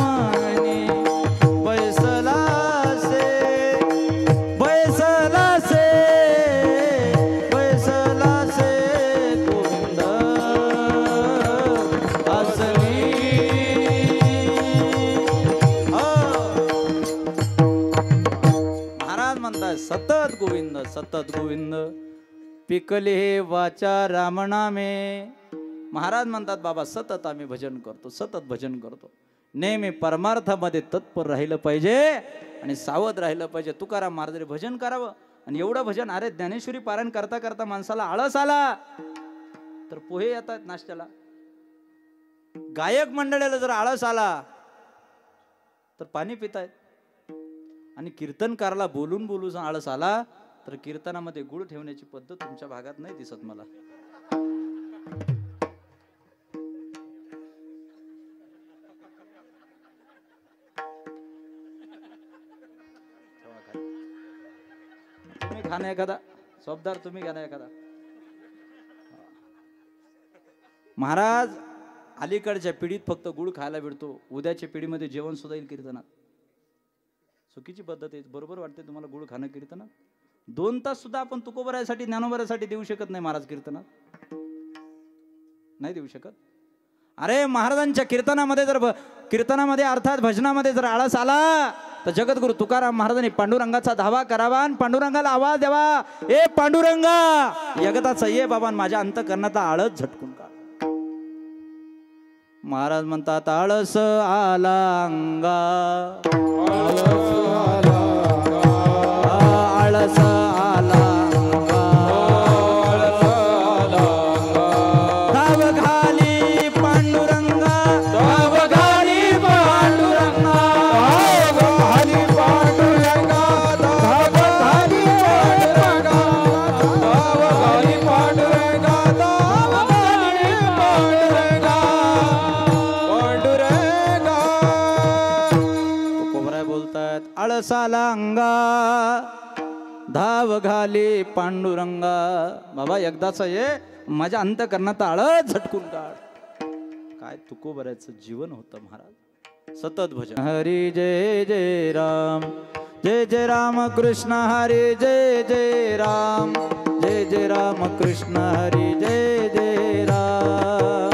सतत गोविंद पिकले हे वाचा रामनामे. महाराज म्हणतात बाबा सतत आम्ही भजन करतो, सतत भजन करतो. नेहमी परमार्थामध्ये तत्पर राहिलं पाहिजे आणि सावध राहिलं पाहिजे. तुकाराम महाराज भजन करावं आणि एवढं भजन. अरे ज्ञानेश्वरी पारायण करता करता माणसाला आळस आला तर पोहे येतात नाश्त्याला. गायक मंडळाला जर आळस आला तर पाणी पितायत. आणि कीर्तनकाराला बोलून बोलून आळस आला तर कीर्तनामध्ये गुळ ठेवण्याची पद्धत तुमच्या भागात नाही दिसत मला. तुम्ही खाना एखादा सोबदार, तुम्ही घ्या ना एखादा. महाराज अलीकडच्या पिढीत फक्त गुळ खायला भेटतो, उद्याच्या पिढीमध्ये जेवण सुद्धा येईल कीर्तनात. चुकीची पद्धत आहे. बरोबर वाटते तुम्हाला गुळ खाणं कीर्तनात? 2 तास सुद्धा आपण तुकोबरासाठी ज्ञानोबरासाठी देऊ शकत नाही महाराज कीर्तनात, नाही देऊ शकत. अरे महाराजांच्या कीर्तनामध्ये अर्थात भजनामध्ये जर आळस आला तर जगद्गुरु तुकाराम महाराजांनी पांडुरंगाचा धावा करावा आणि पांडुरंगाला आवाज द्यावा, ए पांडुरंगा यगताचा ये बाबा माझ्या अंतकरणाचा आळस झटकून काढ. महाराज म्हणतात आळस आला अंगा, आळस आला धाव घाली पांडुरंगा, धाव घाली पांडुरंगा, धाव घाली पांडुरंगा, धाव घाली पांडुरंगा, धाव घाली पांडुरंगा, धाव घाली पांडुरंगा, पांडुरंगा. कोबराय बोलतात आळस आला अंगा, धाव घाली पांडुरंगा. बाबा एकदाच ये माझ्या अंतकरणात आळस झटकून काढ. काय तुकोबऱ्याचं जीवन होतं महाराज. सतत भजन. हरी जय जय राम, जय जय राम कृष्ण हरी जय जय राम, जय जय राम कृष्ण हरी जय जय राम.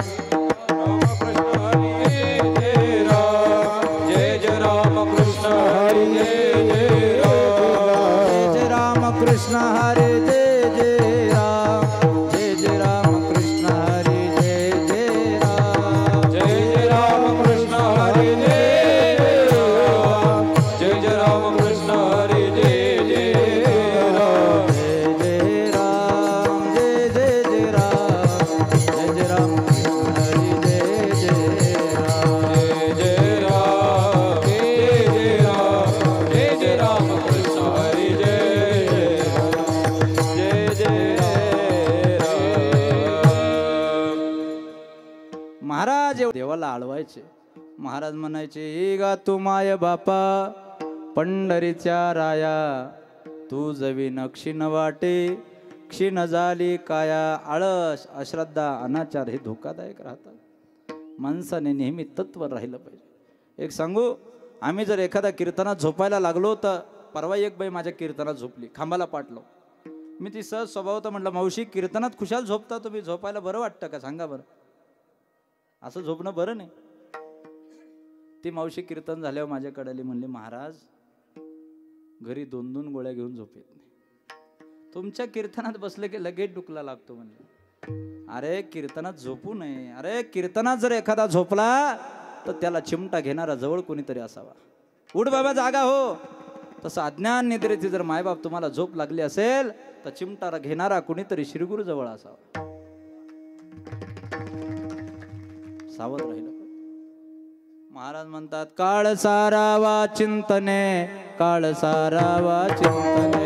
जय जय राम कृष्ण हरी जय जय राम, कृष्ण हरे जय जय राम, जय जय राम कृष्ण हरे जय जय राम, जय जय राम कृष्ण हरी जय जय राम, जय जय राम कृष्ण हरी जय जय राम, जय जय राम, जय जय जय राम, जय जय राम कृष्ण हरे जय जय राम, जय जय राम, जय जय राम, जय जय राम कृष्ण हरी जय महाराज देवाला आळवायचे. महाराज म्हणायचे ए गा तू माय बापा पंढरीच्या राया, तू जवीन क्षीण वाटे क्षीण झाली काया. आळस अश्रद्धा अनाचार हे धोकादायक राहतात. माणसाने नेहमी तत्वर राहिलं पाहिजे. एक सांगू, आम्ही जर एखादा कीर्तनात झोपायला लागलो तर परवा एक बाई माझ्या कीर्तनात झोपली, खांबाला पाटलो. मी ती सहज स्वभाव तर म्हटलं मावशी कीर्तनात खुशाल झोपता तुम्ही, झोपायला बरं वाटतं का सांगा बरं, असं झोपणं बरं नाही. ती मावशी कीर्तन झाल्यावर माझ्याकडे आली, म्हणली महाराज घरी 2-2 गोळ्या घेऊन झोप येत नाही, तुमच्या कीर्तनात बसले की लगेच डुकला लागतो. म्हणले अरे कीर्तनात झोपू नये. अरे कीर्तनात जर एखादा झोपला तर त्याला चिमटा घेणारा जवळ कोणीतरी असावा. उठ बाबा जागा हो. तसं अज्ञान निद्रेची जर मायबाप तुम्हाला झोप लागली असेल तर चिमटा घेणारा कोणीतरी श्रीगुरु जवळ असावा. सावध राहिलं. महाराज म्हणतात काळ सारावा चिंतने, काळ सारावा चिंतने,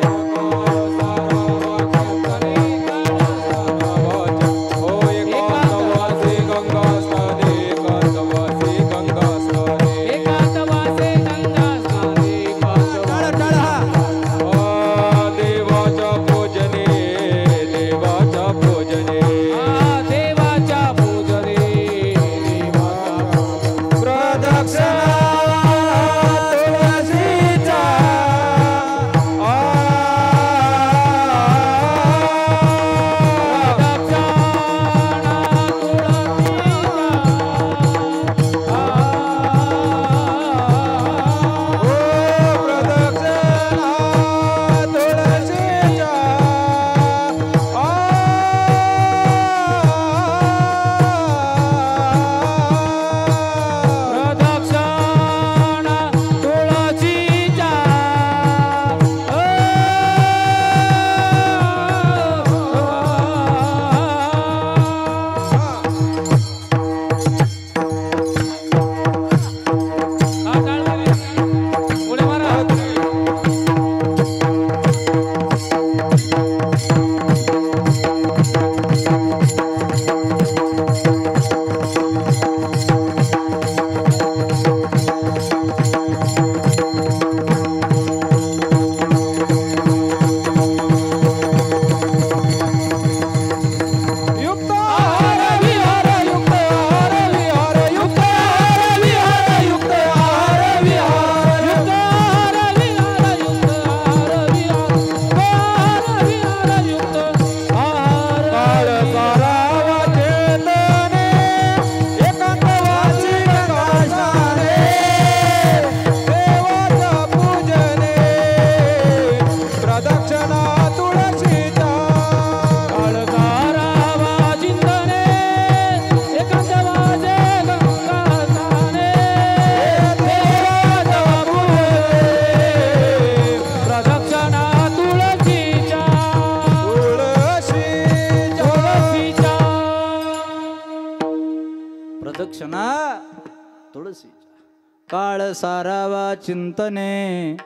काळ सारावा चिंतने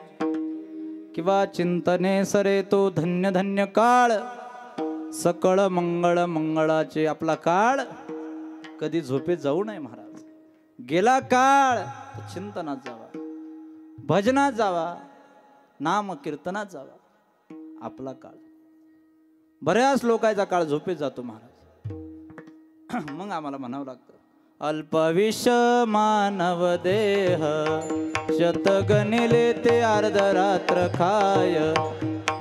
किंवा चिंतने सरे तो धन्य धन्य काळ सकळ मंगळ मंगळाचे आपला काळ कधी झोपेत जाऊ नये महाराज. गेला काळ चिंतनात जावा, भजनात जावा, नाम कीर्तनात जावा. आपला काळ बऱ्याच लोकांचा काळ झोपेत जातो महाराज. मग आम्हाला म्हणावं लागतं अल्पविष मानव देह शत गणिले ते अर्धरात्र खाय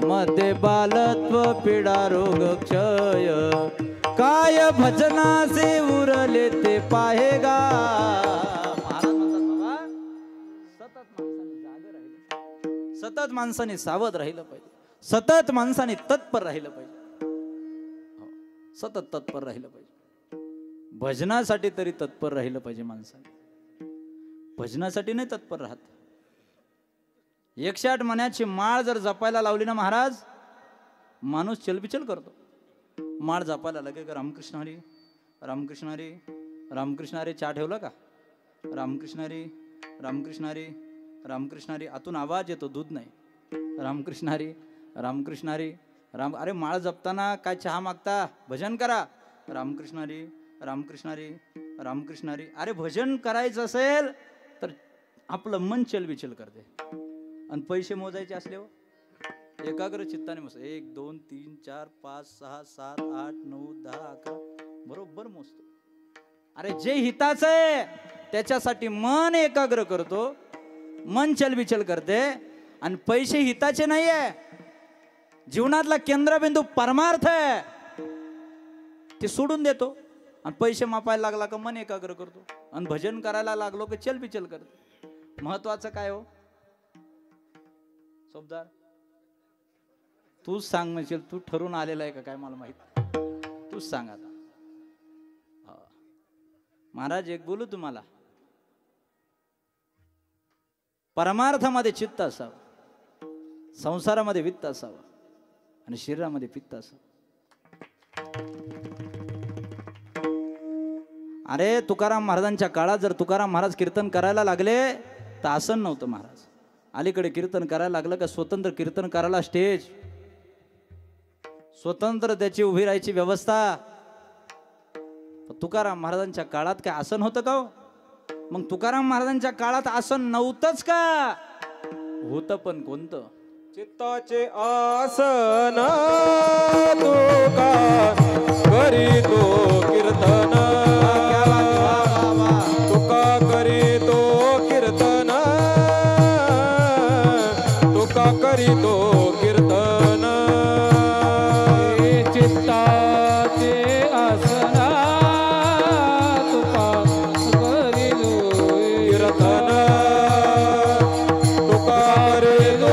मध्ये बालत्व पीडा रोग क्षय काय भजनासे उरले ते पाहेगा. महाराज म्हणतात बाबा सतत माणसाने सावध राहिलं पाहिजे, सतत माणसाने तत्पर राहिलं पाहिजे, सतत तत्पर राहिलं पाहिजे. भजनासाठी तरी तत्पर राहिलं पाहिजे माणसाने. भजनासाठी नाही तत्पर राहत. 108 मण्याची माळ जर जपायला लावली ना महाराज, माणूस चलबिचल करतो. माळ जपायला लगे का रामकृष्ण हरी रामकृष्ण हरी रामकृष्ण हरी चहा ठेवला का, रामकृष्ण हरी रामकृष्ण हरी रामकृष्ण हरी. आतून आवाज येतो, दूध नाही. रामकृष्ण हरी रामकृष्ण हरी राम. अरे माळ जपताना काय चहा मागता, भजन करा. रामकृष्ण हरी रामकृष्ण हरी रामकृष्ण हरी. अरे भजन करायचं असेल तर आपलं मन चलबिचल करते. आणि पैसे मोजायचे असल्यावर एकाग्र चित्ताने मोज. 1 2 3 4 5 6 7 8 9 10 11 बरोबर मोजतो. अरे जे हिताचं आहे त्याच्यासाठी मन एकाग्र करतो, मन चलबिचल करते. आणि पैसे हिताचे नाहीये, जीवनातला केंद्रबिंदू परमार्थ आहे ते सोडून देतो. आणि पैसे मापायला लागला का मन एकाग्र करतो. आणि भजन करायला लागलो की चलबिचल करतो. महत्वाचं काय हो सोबदार, तूच सांग. म्हणजे तू ठरून आलेला आहे का काय मला माहित, तूच सांग आता. महाराज एक बोलू तुम्हाला, परमार्थामध्ये चित्त असावं, संसारामध्ये वित्त असावं आणि शरीरामध्ये पित्त असावं. अरे तुकाराम महाराजांच्या काळात जर तुकाराम महाराज कीर्तन करायला लागले तर आसन नव्हतं महाराज. अलीकडे कीर्तन करायला लागलं का स्वतंत्र कीर्तन करायला स्टेज, स्वतंत्र त्याची उभी राहायची व्यवस्था. तुकाराम महाराजांच्या काळात काय आसन होतं का हो? मग तुकाराम महाराजांच्या काळात आसन नव्हतंच का? होतं पण कोणतं? चित्ताचे आसन तुका करी तो कीर्तन, तुका करी तो कीर्तन, तुका करी तो कीर्तन. चित्ताचे आसन तुका करी तो कीर्तन, तुका करी तो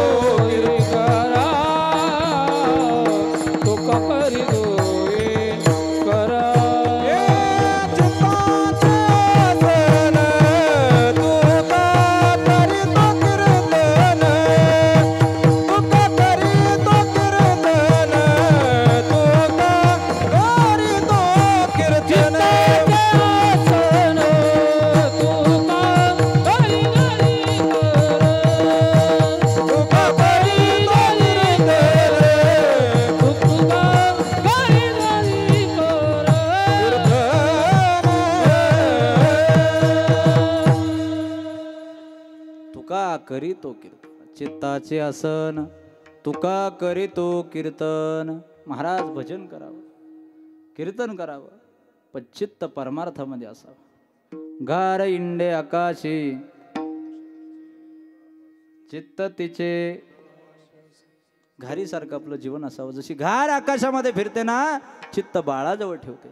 करीतो कीर्तन. चित्ताचे आसन तुका करीतो कीर्तन. महाराज भजन करावं, कीर्तन करावं, पण चित्त परमार्थामध्ये असावं. गार इंडे आकाशी चित्त तिचे घारीसारखं आपलं जीवन असावं. जशी घार आकाशामध्ये फिरते ना, चित्त बाळाजवळ ठेवते,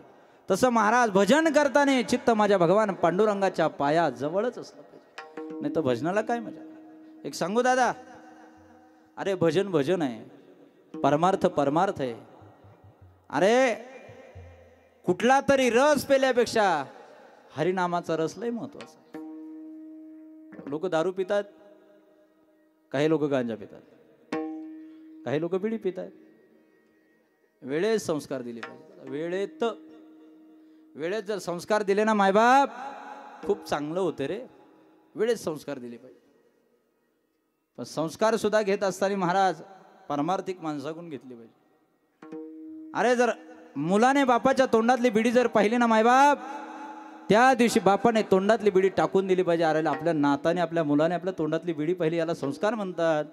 तसं महाराज भजन करताना चित्त माझ्या भगवान पांडुरंगाच्या पाया जवळच असलं पाहिजे. नाही तर भजनाला काय मजा. एक सांगू दादा, अरे भजन भजन आहे, परमार्थ परमार्थ आहे. अरे कुठला तरी रस पेल्यापेक्षा हरिनामाचा रस लय महत्वाचा आहे. लोक दारू पितात, काही लोक गांजा पितात, काही लोक बिडी पितात. वेळेत संस्कार दिले पाहिजे. वेळेत जर संस्कार दिले ना मायबाप, खूप चांगलं होतं रे. वेळेत संस्कार दिले पाहिजे. पण संस्कार सुद्धा घेत असताना महाराज पारमार्थिक माणसाकडून घेतले पाहिजे. अरे जर मुलाने बापाच्या तोंडातली बिडी जर पाहिली ना मायबाप, त्या दिवशी बापाने तोंडातली बिडी टाकून दिली पाहिजे. अरे आपल्या नाताने आपल्या मुलाने आपल्या तोंडातली बिडी पाहिली, याला संस्कार म्हणतात.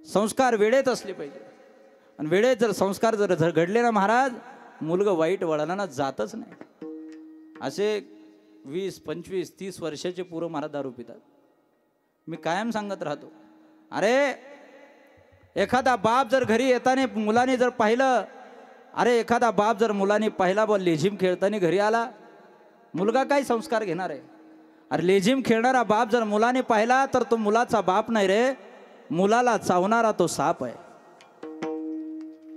संस्कार वेळेत असले पाहिजे. आणि वेळेत जर संस्कार जर घडले ना महाराज, मुलगा वाईट वळणाला जातच नाही. असे 20, 25, 30 वर्षाचे पोरं महाराज दारू पितात. मी कायम सांगत राहतो, अरे एखादा बाप जर घरी येताना मुलाने जर पाहिलं, अरे एखादा बाप जर मुलाने पाहिला बा लेझिम खेळताना घरी आला, मुलगा काय संस्कार घेणार आहे? अरे लेझिम खेळणारा बाप जर मुलाने पाहिला तर तो मुलाचा बाप नाही रे, मुलाला चावणारा तो साप आहे.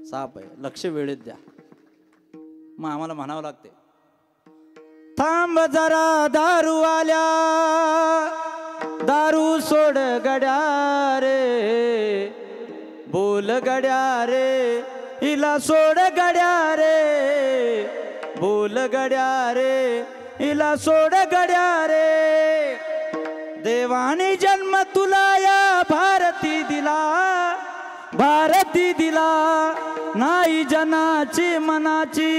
साप आहे. लक्ष वेळेत द्या. मग आम्हाला म्हणावं लागते, थांब जरा दारू आल्या, दारू सोड गड्या रे, बोल गड्या रे, हिला सोड गड्या रे, बोल गड्या रे, हिला सोड गड्या रे. देवाने जन्म तुला या भारती दिला, भारती दिला, नाही जनाची मनाची,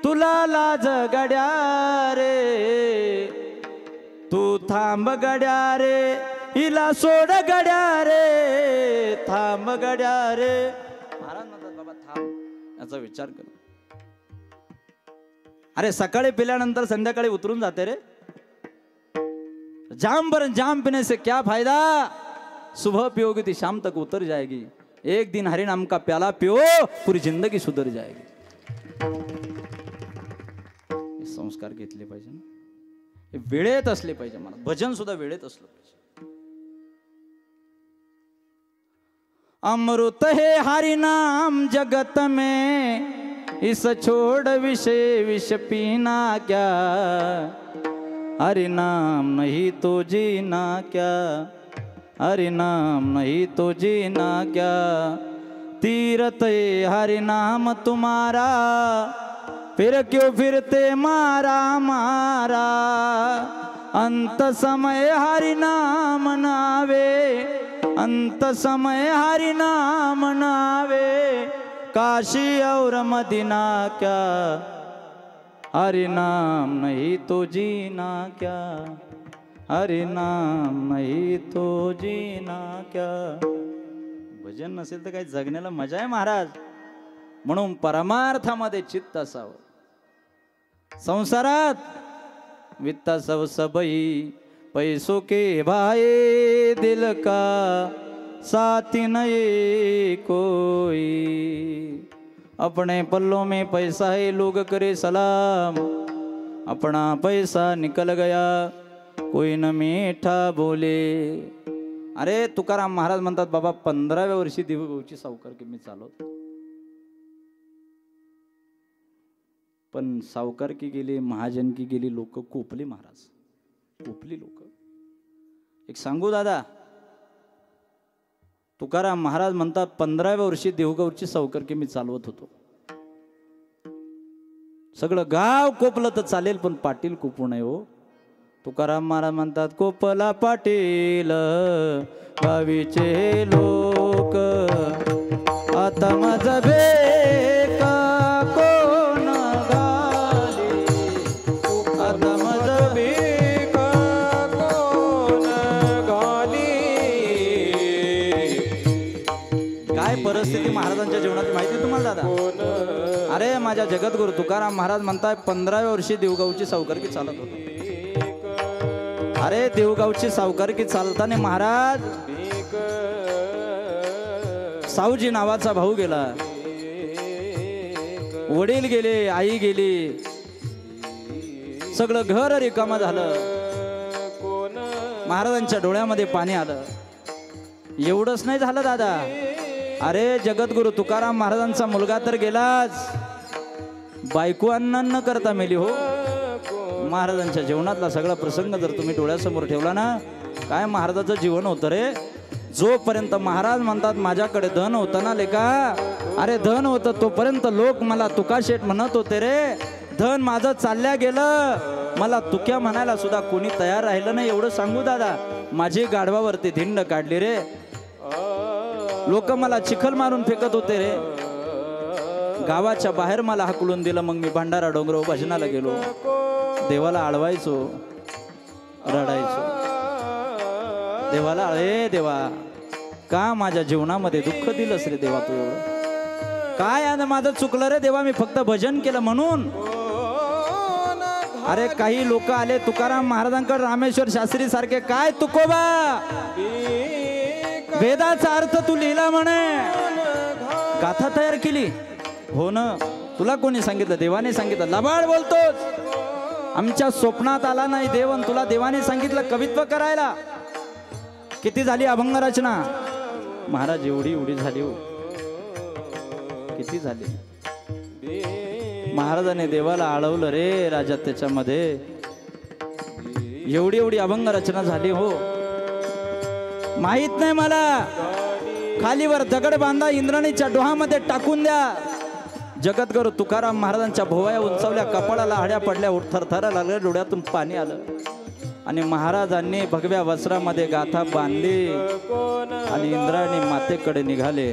तुला लाज गड्या रे, तू थांब गड्या रे, हिला सोड गड्या रे, थांब गड्या रे. महाराज म्हणतात बाबा थांब, याचा विचार कर. अरे सकाळी पिल्यानंतर संध्याकाळी उतरून जाते रे. जाम पर जाम पीने से क्या फायदा, सुबह पियोगी तो शाम तक उतर जाएगी. एक दिन हरि नाम का प्याला पियो, पूरी जिंदगी सुधर जाएगी. संस्कार घेतले पाहिजे ना, हे वेळेत असले पाहिजे. मला भजन सुद्धा वेळेत असलं पाहिजे. अमृत है हरि नाम जगत में, इस छोड़ विषय विष पीना क्या, हरि नाम नहीं तो जीना क्या, हरि नाम नहीं तो जीना क्या. तीरथ हरि नाम तुम्हारा, फिर क्यों फिरते मारा मारा. अंत समय हरि नाम नावे, अंत समय हरि नाम नावे. काशी और मदीना क्या, हरि नाम नहीं तो जीना क्या, हरि नाम नहीं तो जीना क्या. भजन नसेल तर काही जगण्याला मजा आहे महाराज. म्हणून परमार्थामध्ये चित्त असावं. संसारात वित्ता सब सबई, पैसों के भाई, दिल का साथी नहीं कोई. अपने पल्लों में पैसा है लोग करे सलाम, अपना पैसा निकल गया कोई न मीठा बोले. अरे तुकाराम महाराज म्हणतात बाबा 15व्या वर्षी देवगावची सावकारकी मी चालवतो. पण सावकारकी गेली, महाजनकी गेली, लोक कोपली महाराज, कोपली लोक. एक सांगू दादा, तुकाराम महाराज म्हणतात 15व्या वर्षी देवगावची सावकारकी मी चालवत होतो. सगळं गाव कोपलं तर चालेल पण पाटील कोपू नये हो. तुकाराम महाराज म्हणतात कोपला पाटील गावीचे लोक, आता माझा भेका कोण घाली, आता माझा भेका कोण घाली. काय परिस्थिती महाराजांच्या जीवनात माहिती तुम्हाला दादा? अरे माझ्या जगद्गुरु तुकाराम महाराज म्हणताय 15व्या वर्षी देवगावची सावकारकी चालत होतो. अरे देवगावची सावकारकी चालताना महाराज सावजी नावाचा भाऊ गेला, वडील गेले, आई गेली, सगळं घर रिकामं झालं. महाराजांच्या डोळ्यामध्ये पाणी आलं. एवढंच नाही झालं दादा, अरे जगद्गुरु तुकाराम महाराजांचा मुलगा तर गेलाच, बायको अन्न न करता मेली हो. महाराजांच्या जीवनातला सगळा प्रसंग जर तुम्ही डोळ्यासमोर ठेवला ना, काय महाराजाचं जीवन होतं रे. जोपर्यंत महाराज म्हणतात माझ्याकडे धन होतं ना लेका, अरे धन होतं तोपर्यंत लोक मला तुका शेठ म्हणत होते रे. धन माझं चालल्या गेलं, मला तुक्या म्हणायला सुद्धा कोणी तयार राहिलं नाही. एवढं सांगू दादा, माझी गाढवावरती धिंड काढली रे. लोक मला चिखल मारून फेकत होते रे. गावाच्या बाहेर मला हाकलून दिलं. मग मी भंडारा डोंगर भजनाला गेलो. देवाला आळवायचो, रडायचो. देवाला, अरे देवा, का माझ्या जीवनामध्ये दुःख दिलंस रे देवा तू एवढं? काय आज माझं चुकलं रे देवा, मी फक्त भजन केलं म्हणून. अरे काही लोक आले तुकाराम महाराजांकडे, रामेश्वर शास्त्री सारखे, काय तुकोबा वेदाचा अर्थ तू लिहिला म्हणे, गाथा तयार केली. हो ना, तुला कोणी सांगितलं? देवाने सांगितलं. लबाड बोलतोस, आमच्या स्वप्नात आला नाही देवन, तुला देवाने सांगितलं कवित्व करायला. किती झाली अभंग रचना महाराज? एवढी झाली हो. किती झाली? महाराजाने देवाला आळवलं रे राजा. त्याच्यामध्ये एवढी अभंग रचना झाली हो. माहित नाही मला. खालीवर दगड बांधा, इंद्राणीच्या डोहामध्ये टाकून द्या. जगद्गुरु तुकाराम महाराजांच्या भोवया उंचावल्या, कपाळाला हड्या पडल्या, थरथरा लागल्या, डोळ्यातून पाणी आलं. आणि महाराजांनी भगव्या वस्त्रामध्ये गाथा बांधली आणि इंद्रायणी मातेकडे निघाले.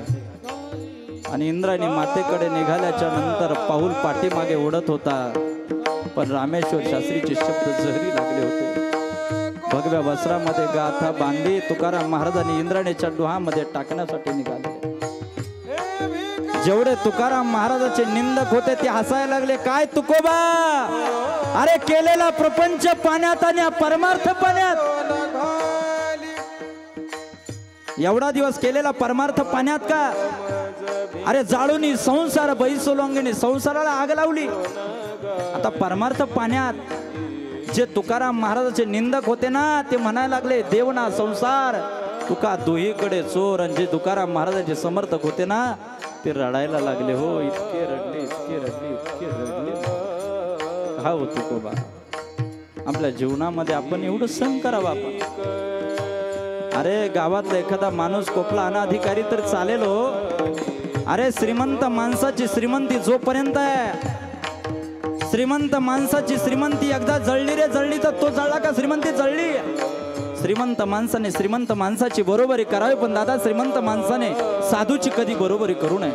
आणि इंद्रायणी मातेकडे निघाल्याच्या नंतर पाऊल पाठीमागे ओढत होता. पण रामेश्वर शास्त्रीचे शब्द जहरी लागले होते. भगव्या वस्त्रामध्ये गाथा बांधली, तुकाराम महाराजांनी इंद्रायणीच्या डोहामध्ये टाकण्यासाठी निघाले. जेवढे तुकाराम महाराजाचे निंदक होते ते हसायला लागले. काय तुकोबा, अरे केलेला प्रपंच पाण्यात आणि परमार्थ पाण्यात. एवढा दिवस केलेला परमार्थ पाण्यात का? अरे जाळूनी संसार बैसोलोंगिनी, संसाराला आग लावली. आता परमार्थ पाण्यात. जे तुकाराम महाराजाचे निंदक होते ना, ते म्हणायला लागले देवना संसार तुका दोहीकडे चोर. आणि जे तुकाराम महाराजांचे समर्थक होते ना, ते रडायला लागले हो. इतके रडले, इतके रडले, इतके रडले. हा हो तुकोबा, आपल्या जीवनामध्ये आपण एवढं सहन करावं आपण. अरे गावातला एखादा माणूस कोपला अनाधिकारी तर चालेल हो. अरे श्रीमंत माणसाची श्रीमंती जोपर्यंत आहे, श्रीमंत माणसाची श्रीमंती एकदा जळली रे जळली, तर तो जळला का श्रीमंती जळली. श्रीमंत माणसाने श्रीमंत माणसाची बरोबरी करावी. पण दादा, श्रीमंत माणसाने साधूची कधी बरोबरी करू नये.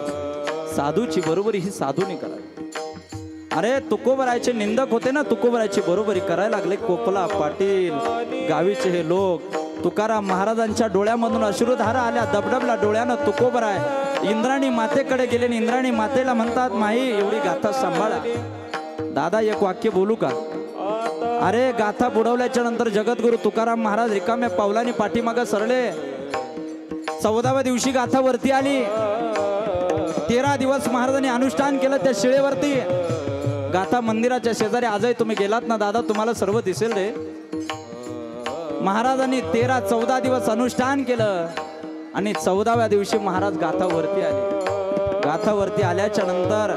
साधूची बरोबरी ही साधूने करावी. अरे तुकोबरायचे निंदक होते ना, तुकोबरायची बरोबरी करायला लागले कोपला पाटील, गावीचे हे लोक. तुकाराम महाराजांच्या डोळ्यामधून अश्रुधारा आल्या, दबडबला डोळ्यानं तुकोबराय इंद्राणी मातेकडे गेले. इंद्राणी मातेला म्हणतात, माई एवढी गाथा सांभाळा. दादा एक वाक्य बोलू का? अरे गाथा बुडवल्याच्या नंतर जगद्गुरु तुकाराम महाराज रिकाम्या पावलांनी पाठीमागे सरले. 14व्या दिवशी गाथा वरती आली. 13 दिवस महाराजांनी अनुष्ठान केलं त्या शिळेवरती. गाथा मंदिराच्या शेजारी आजही तुम्ही गेलात ना दादा, तुम्हाला सर्व दिसेल रे. महाराजांनी 13-14 दिवस अनुष्ठान केलं आणि 14व्या दिवशी महाराज गाथावरती आले. गाथावरती आल्याच्या नंतर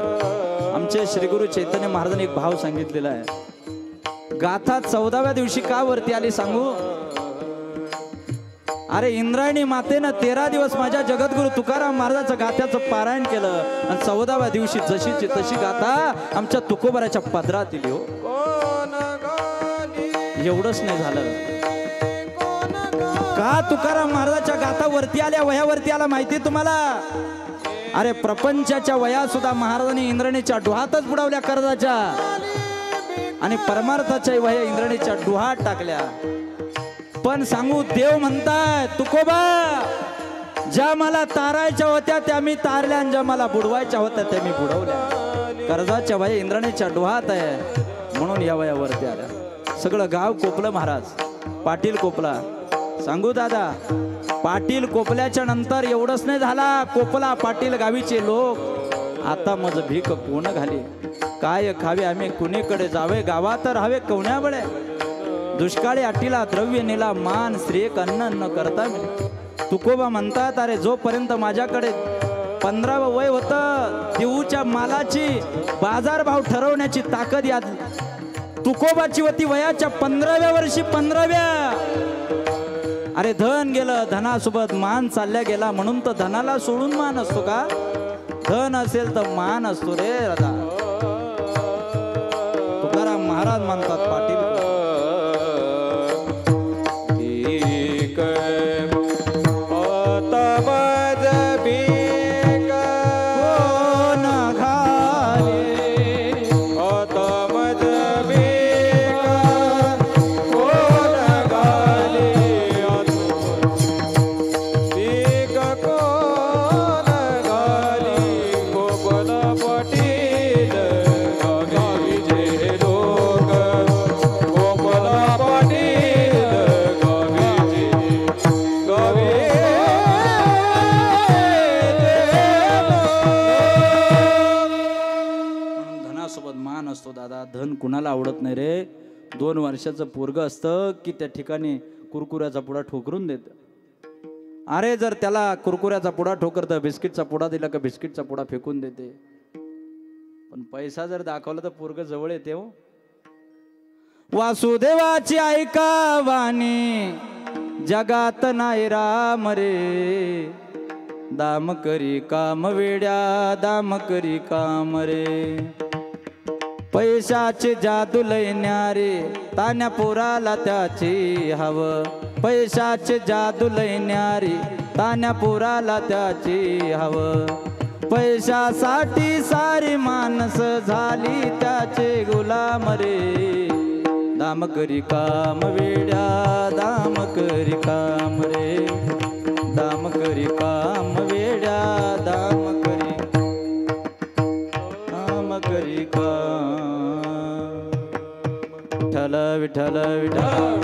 आमचे श्री गुरु चैतन्य महाराजांनी एक भाव सांगितलेला आहे. गाथा 14व्या दिवशी का वरती आली सांगू? अरे इंद्रायणी मातेनं 13 दिवस माझ्या जगद्गुरु तुकाराम महाराजाचं गाथ्याचं पारायण केलं आणि 14व्या दिवशी जशीची तशी गाथा आमच्या तुकोबराच्या पदरात दिली हो. एवढंच नाही झालं का? तुकाराम महाराजाच्या गाथा वरती आल्या, वयावरती आला माहिती तुम्हाला? अरे प्रपंचाच्या वया सुद्धा महाराजांनी इंद्राणीच्या डोहातच बुडवल्या कर्जाच्या, आणि परमार्थाच्या वया इंद्राणीच्या डोहात टाकल्या. पण सांगू, देव म्हणताय तुकोबा, ज्या मला तारायच्या होत्या त्या मी तारल्या, आणि ज्या मला बुडवायच्या होत्या त्या मी बुडवल्या. कर्जाच्या वया इंद्राणीच्या डोहात आहे म्हणून या वयावरती आल्या. सगळं गाव कोपलं महाराज, पाटील कोपला. सांगू दादा, पाटील कोपल्याच्या नंतर एवढंच नाही झाला, कोपला पाटील गावीचे लोक. आता मज भीक कोण घाली, काय खावे आम्ही कुणीकडे जावे, गावात राहावे कवण्याबळे. दुष्काळी अटीला द्रव्य नेला मान, श्रेयक अन्न न करता. तुकोबा म्हणतात, अरे जोपर्यंत माझ्याकडे 15वं वय होतं, देऊच्या मालाची बाजारभाव ठरवण्याची ताकद या तुकोबाची होती. वयाच्या 15व्या वर्षी 15व्या. अरे धन गेलं, धनासोबत मान चालल्या गेला. म्हणून तर धनाला सोडून मान असतो का? धन असेल तर मान असतो रे दादा. तुकाराम महाराज म्हणतात, पाटील आपल्याला आवडत नाही रे. 2 वर्षाचं पोरगं असतं की त्या ठिकाणी कुरकुऱ्याचा पुडा ठोकरून देतं. अरे जर त्याला कुरकुऱ्याचा पुडा ठोकरतं, बिस्किटचा पुडा दिला का बिस्किटचा पुडा फेकून देते. पण पैसा जर दाखवला तर पोरगं जवळ येते हो. वासुदेवाची ऐका वाणी जगात नाही राम रे. दाम करी काम वेड्या दाम करी काम रे. पैशाचे जादू लय न्यारे तान्या पोराला त्याची हवं. पैशाचे जादू लय न्यारे तान्या पोराला त्याची हवं. पैशासाठी सारी माणस झाली त्याचे गुलाम रे. दाम करी काम वेड्या दाम करी काम रे. दाम करी काम वेड्या दाम करी काम. विठ्ठल विठ्ठल विठ्ठल.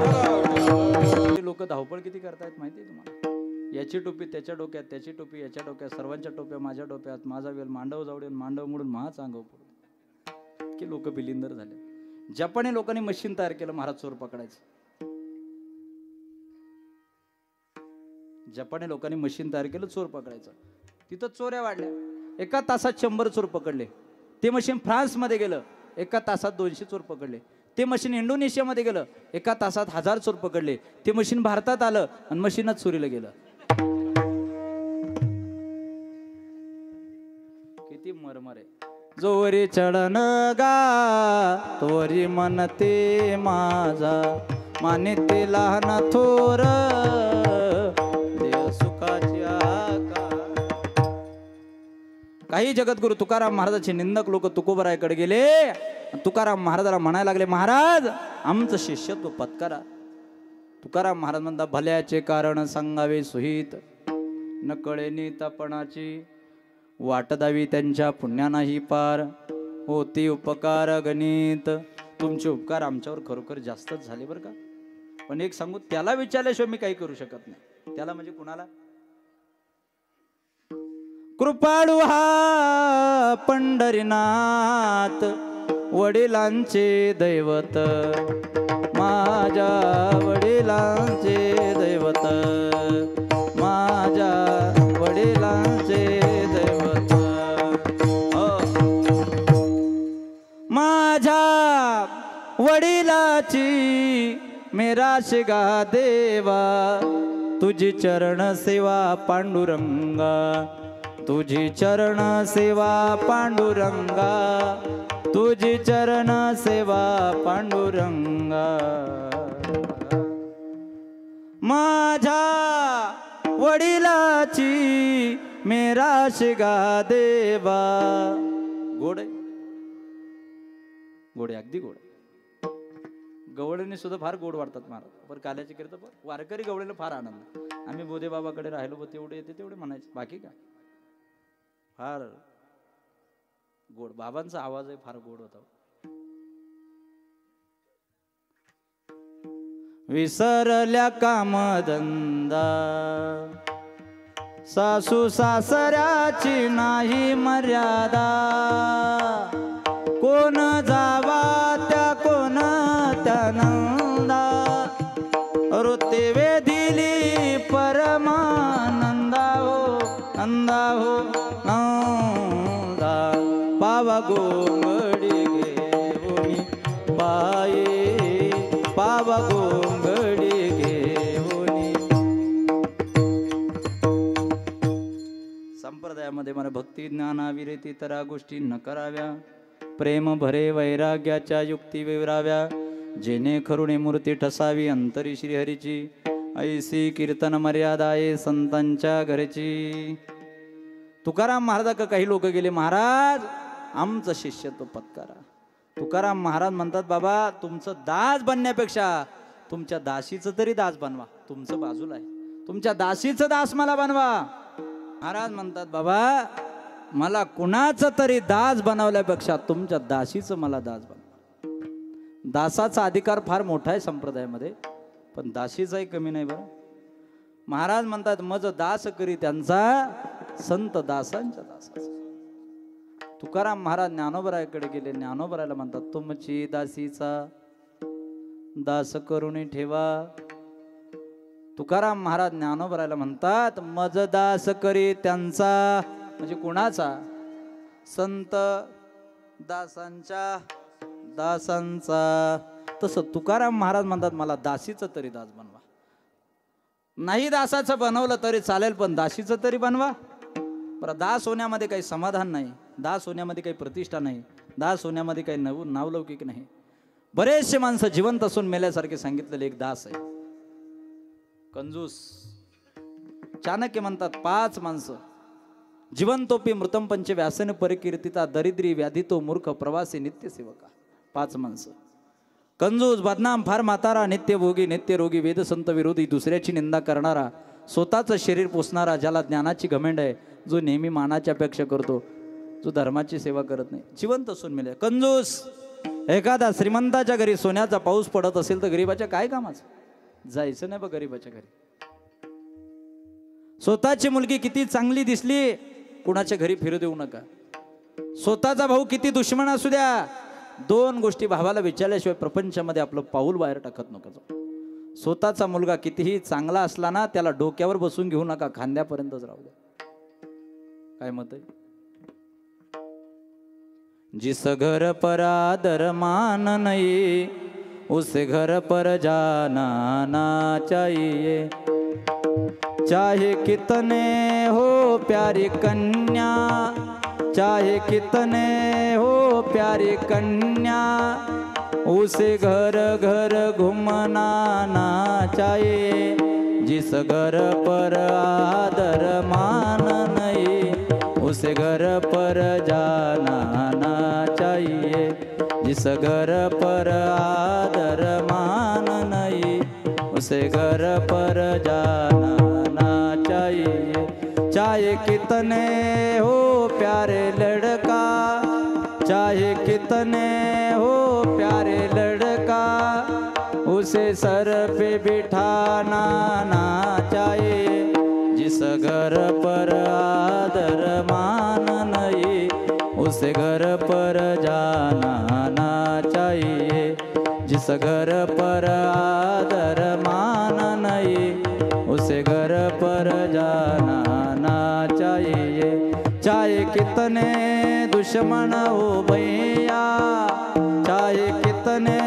लोक धावपळ किती करतायत माहिती आहे तुम्हाला. याची टोपी त्याच्या डोक्यात, त्याची टोपी याच्या डोक्यात, सर्वांच्या टोप्या माझ्या डोक्यात. माझा वेल मांडव जावडेन मांडव मोडून महाच अंगाव पडून. की लोक बिलिंदर झाले. जपानी लोकांनी मशीन तयार केलं महाराज चोर पकडायचं. जपानी लोकांनी मशीन तयार केलं चोर पकडायचं. तिथं चोऱ्या वाढल्या. एका तासात 100 चोर पकडले. ते मशीन फ्रान्समध्ये गेलं, एका तासात 200 चोर पकडले. ते मशीन इंडोनेशियामध्ये गेलं, एका तासात 1000 चोर पकडले. ते मशीन भारतात आलं आणि मशीनच चोरीला गेलं. किती मरमर आहे. जोरी चढण गा तोरी मनते माझा मानिते लहान थोर देव सुखाची आका. काही जगद्गुरु तुकाराम महाराजांचे निंदक लोक तुकोबरायकडे गेले. तुकाराम महाराजाला म्हणायला लागले, महाराज आमचं शिष्यत्व पत्करा. तुकाराम महाराज म्हणतात, भल्याचे कारण सांगावे सुहित न कळे नीतपणाची. वाट दावी त्यांच्या पुण्यानाही पार होती उपकार गणित. तुमचे उपकार आमच्यावर खरोखर जास्तच झाले बरं का. पण एक सांगू, त्याला विचारल्याशिवाय मी काही करू शकत नाही. त्याला म्हणजे कुणाला? कृपाळू हा पंढरीनाथ वडिलांचे दैवत. माझ्या वडिलांचे दैवत. माझ्या वडिलांचे दैवत. माझ्या वडिलाची मेराश गा देवा. तुझी चरण सेवा पांडुरंगा. तुझी चरण सेवा पांडुरंगा. तुझी चरण सेवा पांडुरंगा. माझ्या वडिलाची मेराश गा देवा. गोड आहे, गोड आहे, अगदी गोड. गवळीने सुद्धा फार गोड वाटतात महाराज. बरं काल्याचे कीर्तन वारकरी गवळीला फार आनंद. आम्ही बोधे बाबाकडे राहिलो, तेवढे येते तेवढे म्हणायचे, बाकी काय. फार गोड. बाबांचा आवाजही फार गोड होता. विसरल्या कामधंदा सासू सासऱ्याची नाही मर्यादा. कोण जावा त्या कोण त्या नंदा. वृत्ती वेदिली परमानंदा हो नंदा हो नंदा. पावा गोंगडी घेऊनी पाये. पावा गोंगडी घेऊनी. संप्रदायामध्ये मला भक्ती ज्ञाना विरती तरा गोष्टी न कराव्या. प्रेम भरे वैराग्याच्या युक्ती विवराव्या. जेणे खरुणे मूर्ती ठसावी अंतरी श्रीहरीची. ऐसी कीर्तन मर्यादा आहे संतांच्या घरची. तुकाराम महाराज काही लोक गेले, महाराज आमचं शिष्यत्व पत्करा. तुकाराम महाराज म्हणतात, बाबा तुमचं दास बनण्यापेक्षा तुमच्या दासीचं तरी दास बनवा. तुमचं बाजूला आहे, तुमच्या दासीचं दास मला बनवा. महाराज म्हणतात, बाबा मला कुणाचं तरी दास बनवल्यापेक्षा तुमच्या दासीचं मला दास बनवा. दासाचा अधिकार फार मोठा आहे संप्रदायामध्ये, पण दासीचाही कमी नाही बरं. महाराज म्हणतात, मज दास करी त्यांचा संत दासांच्या दासाचा. तुकाराम महाराज ज्ञानोबरायाकडे गेले. ज्ञानोबरायला म्हणतात, तुमची दासीचा दास करून ठेवा. तुकाराम महाराज ज्ञानोबरायला म्हणतात, मज दास करी त्यांचा, म्हणजे कुणाचा? संत दासांच्या दासांचा. तसं तुकाराम महाराज म्हणतात, मला दासीचं तरी दास बनवा. नाही दासाचं बनवलं तरी चालेल, पण दासीचं तरी बनवा. बरं, दास होण्यामध्ये काही समाधान नाही, दास होण्यामध्ये काही प्रतिष्ठा नाही, दास होण्यामध्ये काही नावलौकिक नाही. बरेचसे माणसं जिवंत असून मेल्यासारखे सांगितलेले एक दास आहे, कंजूस. चाणक्य म्हणतात, 5 माणसं जिवंतोपी मृतम पंच व्यासन परिकीर्तिता दरिद्री व्याधितो मूर्ख प्रवासी नित्यसेवका. 5 माणसं. कंजूस, बदनाम, फार म्हातारा, नित्यभोगी, नित्यरोगी, वेदसंत विरोधी, दुसऱ्याची निंदा करणारा, स्वतःचं शरीर पोसणारा, ज्याला ज्ञानाची घमेंड आहे, जो नेहमी मानाची अपेक्षा करतो, जो धर्माची सेवा करत नाही, जिवंत असून मेले. कंजूस. एखादा श्रीमंताच्या घरी सोन्याचा पाऊस पडत असेल तर गरीबाच्या काय कामाचं? जायचं नाही बघ गरीबाच्या घरी. स्वतःची मुलगी किती चांगली दिसली, कुणाच्या घरी फिरू देऊ नका. स्वतःचा भाऊ किती दुश्मन असू द्या, 2 गोष्टी भावाला विचारल्याशिवाय प्रपंचामध्ये आपलं पाऊल बाहेर टाकत नका जाऊ. स्वतःचा मुलगा कितीही चांगला असला ना, त्याला डोक्यावर बसून घेऊ नका, खांद्यापर्यंतच राहू द्या. काय मत आहे? जिस घर पर आदर मान नहीं, उस घर पर जाना ना चाहिए. चाहे कितने हो प्यारी कन्या, चाहे कितने हो प्यारी कन्या, उसे घर घर घूमना ना चाहिए. जिस घर पर आदर मान नहीं, उसे घर पर जाना ना चाहिए. जिस घर पर आदर मान नहीं, उसे घर पर जाना ना चाहिए. चाहे कितने हो प्यारे लड़का, चाहे कितने हो प्यारे लड़का, उसे सर पे बिठाना ना चाहिए. जिस घर पर आदर मान नहीं, उसे घर पर जाना ना चाहिए. जिस घर पर आदर मान नहीं, उसे घर पर जाना ना चाहिए. चाहे कितने दुश्मन हो भैया, चाहे कितने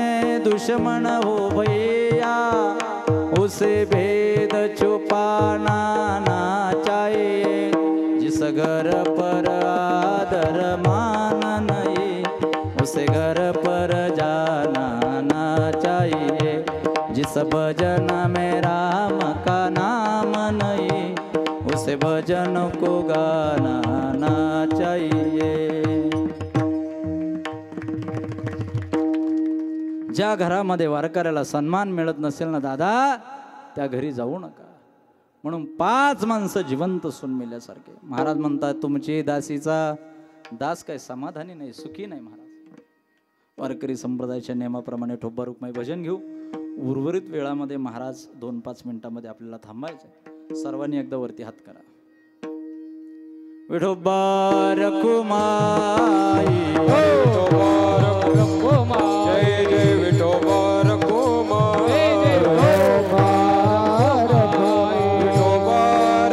दुश्मन हो भैया, उसे भेद छुपाना ना चाहिए. जिस घर पर आदर मान नहीं, उसे घर पर जाना ना चाहिए. जिस भजन में राम का नाम नहीं, उसे भजन को गाना ना चाहिए. ज्या घरामध्ये वारकऱ्याला सन्मान मिळत नसेल ना दादा, त्या घरी जाऊ नका. म्हणून 5 माणसं जिवंत असून मेल्यासारखे. महाराज म्हणतात, तुमची दासीचा दास काय समाधानी नाही, सुखी नाही. महाराज वारकरी संप्रदायाच्या नियमाप्रमाणे ठोबा रुक्माई भजन घेऊ. उर्वरित वेळामध्ये महाराज 2-5 मिनिटांमध्ये आपल्याला थांबायचं. सर्वांनी एकदा वरती हात करा. विठोबा रखुमाई, विठोबा रखुमाई, जय जय विठोबा रखुमाई, विठोबा रखुमाई, विठोबा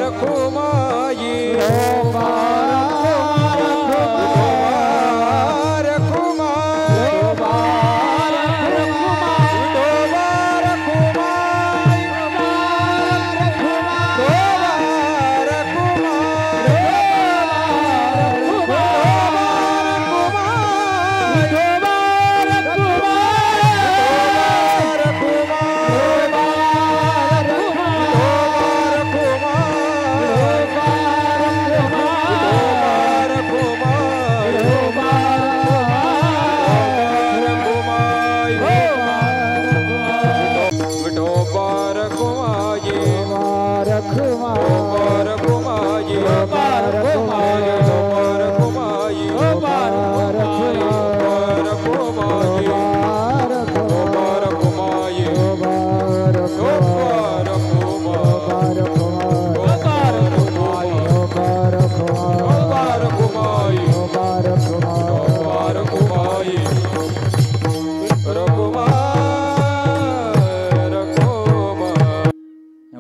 रखुमाई, विठोबा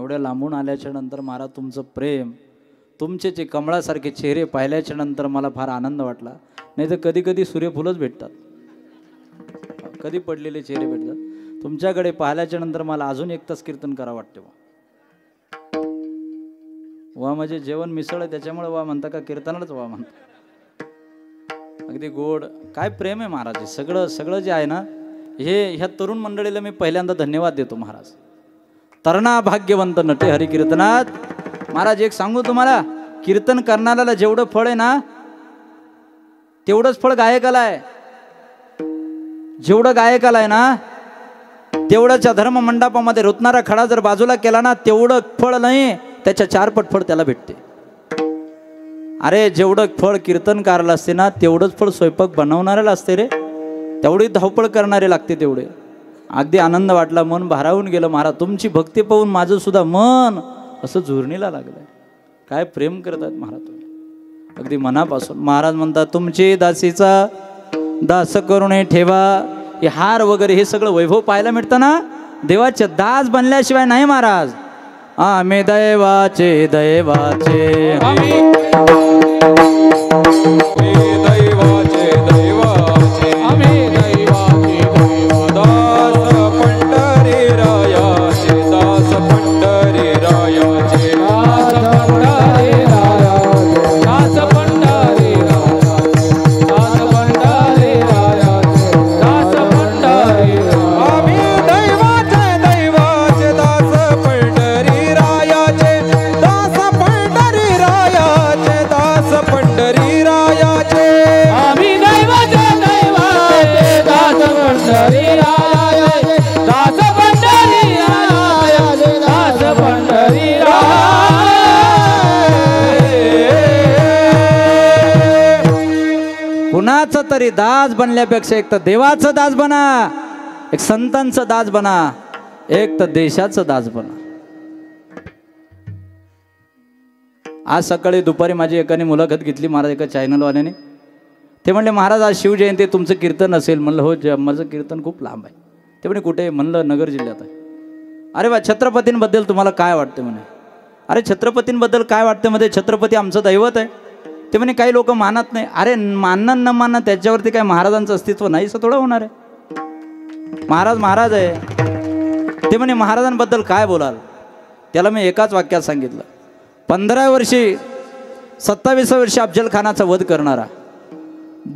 एवढ्या लांबून आल्याच्या नंतर महाराज तुमचं प्रेम, तुमचे जे कमळासारखे चेहरे पाहिल्याच्या नंतर मला फार आनंद वाटला. नाही तर कधी कधी सूर्यफुलच भेटतात, कधी पडलेले चेहरे भेटतात. तुमच्याकडे पाहिल्याच्या नंतर मला अजून 1 तास कीर्तन करावं वाटते. वा म्हणजे जेवण मिसळ आहे त्याच्यामुळे वा म्हणता का कीर्तनालाच वा म्हणता. अगदी गोड, काय प्रेम आहे महाराज. सगळं सगळं जे आहे ना, ह्या तरुण मंडळीला मी पहिल्यांदा धन्यवाद देतो महाराज. तरणा भाग्यवंत नटे हरी कीर्तनात. महाराज एक सांगू तुम्हाला, कीर्तन करणाऱ्याला जेवढं फळ आहे ना तेवढंच फळ गायकाला आहे. जेवढं गायकाला आहे ना तेवढंच धर्म मंडपामध्ये रुतणारा खडा जर बाजूला केला ना तेवढं फळ नाही, त्याच्या 4 पट फळ त्याला भेटते. अरे जेवढं फळ कीर्तनकाराला असते ना तेवढंच फळ स्वयंपाक बनवणाऱ्याला असते रे. तेवढी धावपळ करणारे लागते तेवढे. अगदी आनंद वाटला, मन भारावून गेलं महाराज. तुमची भक्ती पाहून माझं सुद्धा मन असं झुरणीला लागलंय. काय प्रेम करतात महाराज तुम्ही, अगदी मनापासून. महाराज म्हणतात तुमची दासीचा दास करून ठेवा. हे हार वगैरे हे सगळं वैभव पाहायला मिळतं ना, देवाचे दास बनल्याशिवाय नाही महाराज. आम्ही दैवाचे दैवाचे आम्ही दैवाचे दैवाचे आम्ही दैवाचे दास पंढरी रायाचे दास पंढरी रायाचे दास पंढरी रायाचे दास पंढरी रायाचे दास पंढरी रायाचे दास पंढरी आम्ही दैवाचे दैवाचे दास पंढरी रायाचे दास पंढरी रायाचे दास पंढरी रायाचे आम्ही दैवाचे दैवाचे दास पंढरी रायाचे दास पंढरी रायाचे दास पंढरी रायाचे. कुणाचं तरी दास बनल्यापेक्षा एक तर देवाचं दास बना, एक संतांचं दास बना, एक तर देशाचं दास बना. आज सकाळी दुपारी माझी एकाने मुलाखत घेतली महाराज एका चॅनलवाल्याने. ते म्हणले महाराज आज शिवजयंती तुमचं कीर्तन असेल. म्हणलं हो, माझं कीर्तन खूप लांब आहे. ते म्हणे कुठे? म्हणलं नगर जिल्ह्यात आहे. अरे वा, छत्रपतींबद्दल तुम्हाला काय वाटतं म्हणे. अरे छत्रपतींबद्दल काय वाटतं मध्ये, छत्रपती आमचं दैवत आहे. ते म्हणे काही लोक मानत नाही. अरे मानणं न मानणं त्याच्यावरती काय महाराजांचं अस्तित्व नाही असं थोडं होणार आहे. महाराज महाराज आहे. ते म्हणे महाराजांबद्दल काय बोलाल. त्याला मी एकाच वाक्यात सांगितलं, 15 वर्षी 27 वर्षी अफजल खानाचा वध करणारा,